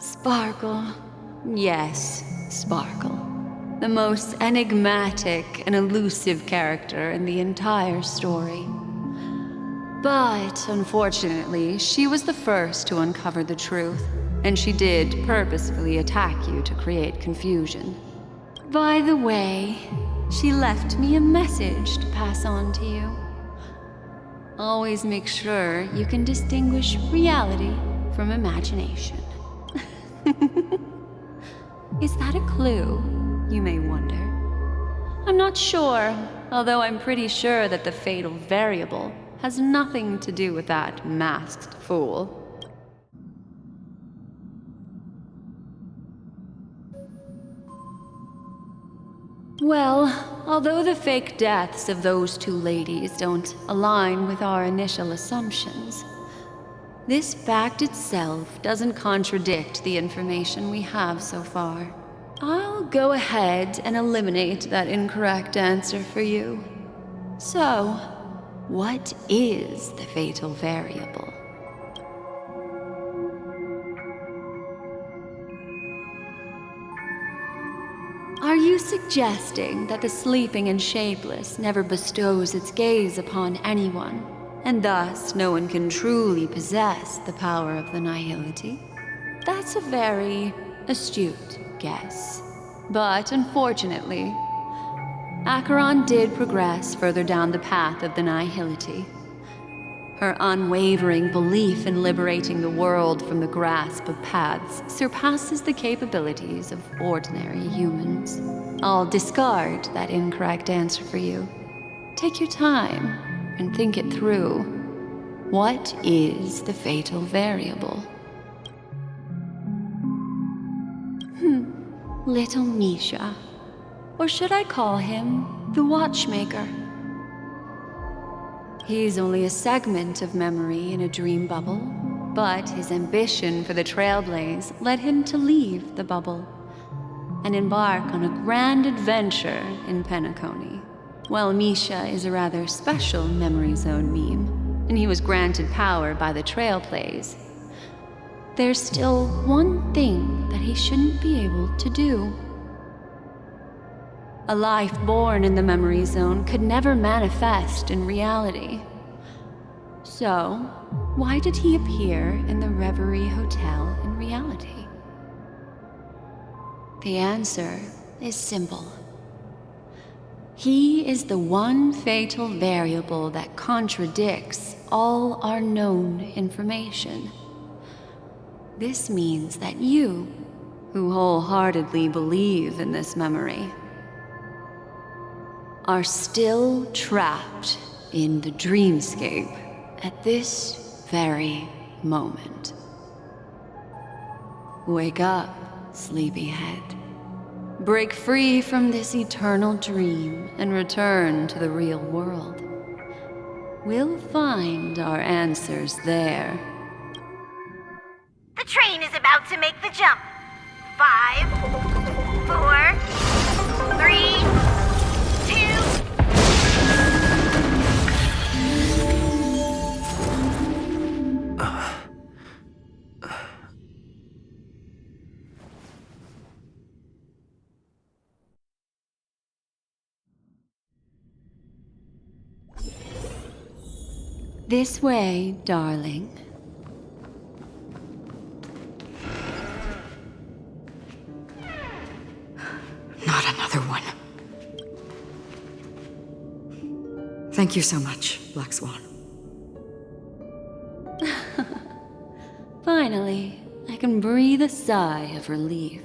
[SPEAKER 7] Sparkle. Yes, Sparkle. The most enigmatic and elusive character in the entire story. But, unfortunately, she was the first to uncover the truth, and she did purposefully attack you to create confusion. By the way, she left me a message to pass on to you. Always make sure you can distinguish reality from imagination. Is that a clue, you may wonder? I'm not sure, although I'm pretty sure that the fatal variable has nothing to do with that masked fool. Well, although the fake deaths of those two ladies don't align with our initial assumptions, this fact itself doesn't contradict the information we have so far. I'll go ahead and eliminate that incorrect answer for you. So, what is the fatal variable? Are you suggesting that the sleeping and shapeless never bestows its gaze upon anyone, and thus no one can truly possess the power of the nihility? That's a very astute guess. But unfortunately, Acheron did progress further down the path of the nihility. Her unwavering belief in liberating the world from the grasp of paths surpasses the capabilities of ordinary humans. I'll discard that incorrect answer for you. Take your time and think it through. What is the fatal variable? Little Misha. Or should I call him the Watchmaker? He's only a segment of memory in a dream bubble, but his ambition for the Trailblaze led him to leave the bubble and embark on a grand adventure in Penacony. While Misha is a rather special memory zone meme, and he was granted power by the Trailblaze, there's still one thing that he shouldn't be able to do. A life born in the memory zone could never manifest in reality. So, why did he appear in the Reverie Hotel in reality? The answer is simple. He is the one fatal variable that contradicts all our known information. This means that you, who wholeheartedly believe in this memory, are still trapped in the dreamscape at this very moment. Wake up, sleepyhead. Break free from this eternal dream and return to the real world. We'll find our answers there.
[SPEAKER 6] The train is about to make the jump. 5, 4, 3, 2...
[SPEAKER 7] This way, darling.
[SPEAKER 9] Not another one. Thank you so much, Black Swan.
[SPEAKER 7] Finally, I can breathe a sigh of relief.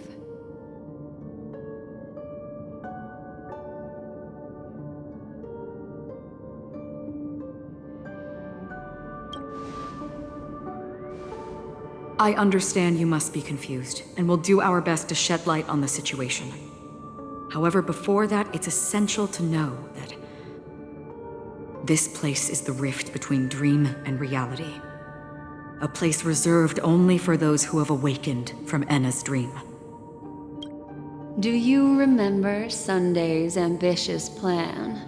[SPEAKER 9] I understand you must be confused, and will do our best to shed light on the situation. However, before that, it's essential to know that this place is the rift between dream and reality. A place reserved only for those who have awakened from Enna's dream.
[SPEAKER 7] Do you remember Sunday's ambitious plan?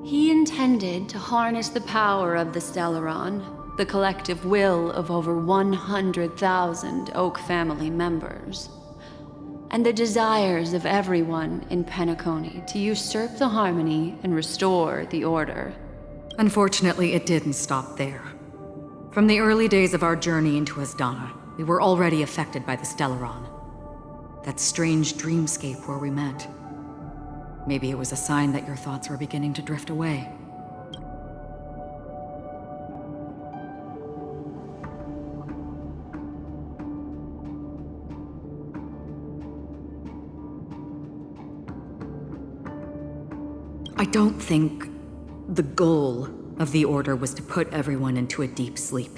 [SPEAKER 7] He intended to harness the power of the Stellaron, the collective will of over 100,000 Oak family members, and the desires of everyone in Penacony to usurp the harmony and restore the order.
[SPEAKER 9] Unfortunately, it didn't stop there. From the early days of our journey into Asdana, we were already affected by the Stellaron. That strange dreamscape where we met. Maybe it was a sign that your thoughts were beginning to drift away. I don't think the goal of the Order was to put everyone into a deep sleep.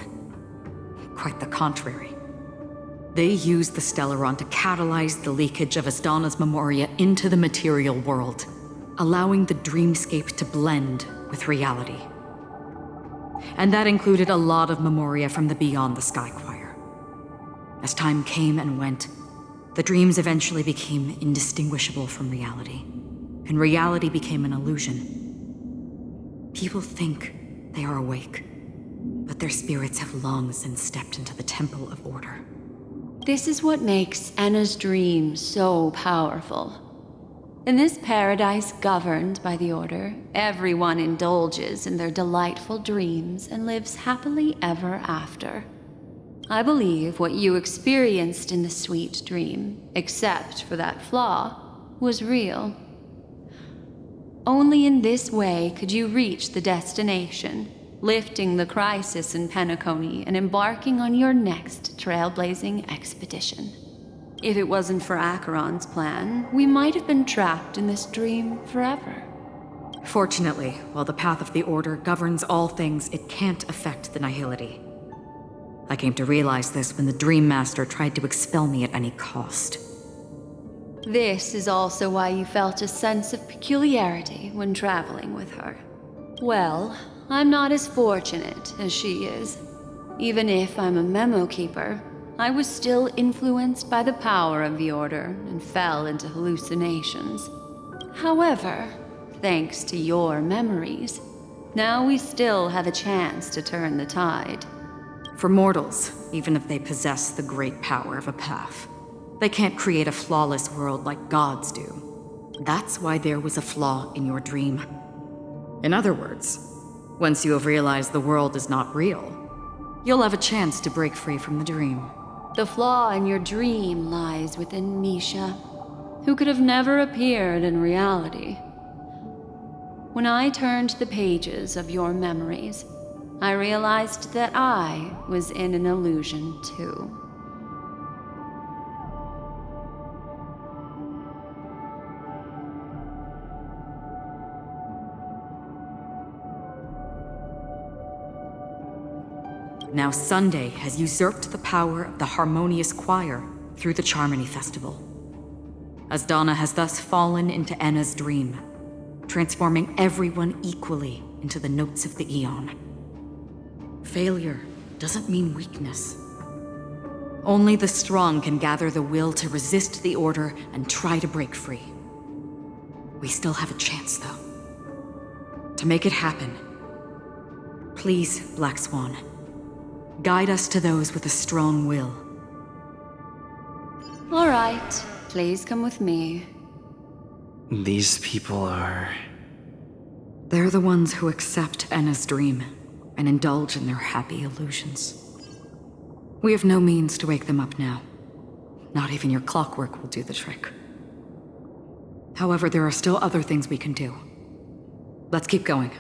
[SPEAKER 9] Quite the contrary. They used the Stellaron to catalyze the leakage of Asdana's memoria into the material world, allowing the dreamscape to blend with reality. And that included a lot of memoria from the Beyond the Sky Choir. As time came and went, the dreams eventually became indistinguishable from reality, and reality became an illusion. People think they are awake, but their spirits have long since stepped into the Temple of Order.
[SPEAKER 7] This is what makes Enna's dream so powerful. In this paradise governed by the Order, everyone indulges in their delightful dreams and lives happily ever after. I believe what you experienced in the sweet dream, except for that flaw, was real. Only in this way could you reach the destination, lifting the crisis in Penacony and embarking on your next trailblazing expedition. If it wasn't for Acheron's plan, we might have been trapped in this dream forever.
[SPEAKER 9] Fortunately, while the path of the Order governs all things, it can't affect the Nihility. I came to realize this when the Dream Master tried to expel me at any cost.
[SPEAKER 7] This is also why you felt a sense of peculiarity when traveling with her. Well, I'm not as fortunate as she is. Even if I'm a memo keeper, I was still influenced by the power of the Order and fell into hallucinations. However, thanks to your memories. Now we still have a chance to turn the tide.
[SPEAKER 9] For mortals, even if they possess the great power of a path, they can't create a flawless world like gods do. That's why there was a flaw in your dream. In other words, once you have realized the world is not real, you'll have a chance to break free from the dream.
[SPEAKER 7] The flaw in your dream lies within Misha, who could have never appeared in reality. When I turned the pages of your memories, I realized that I was in an illusion too.
[SPEAKER 9] Now Sunday has usurped the power of the Harmonious Choir through the Charmony Festival. Asdana has thus fallen into Enna's dream, transforming everyone equally into the notes of the Eon. Failure doesn't mean weakness. Only the strong can gather the will to resist the Order and try to break free. We still have a chance, though. To make it happen, please, Black Swan, guide us to those with a strong will.
[SPEAKER 7] All right, please come with me.
[SPEAKER 18] These people are...
[SPEAKER 9] They're the ones who accept Enna's dream and indulge in their happy illusions. We have no means to wake them up now. Not even your clockwork will do the trick. However, there are still other things we can do. Let's keep going.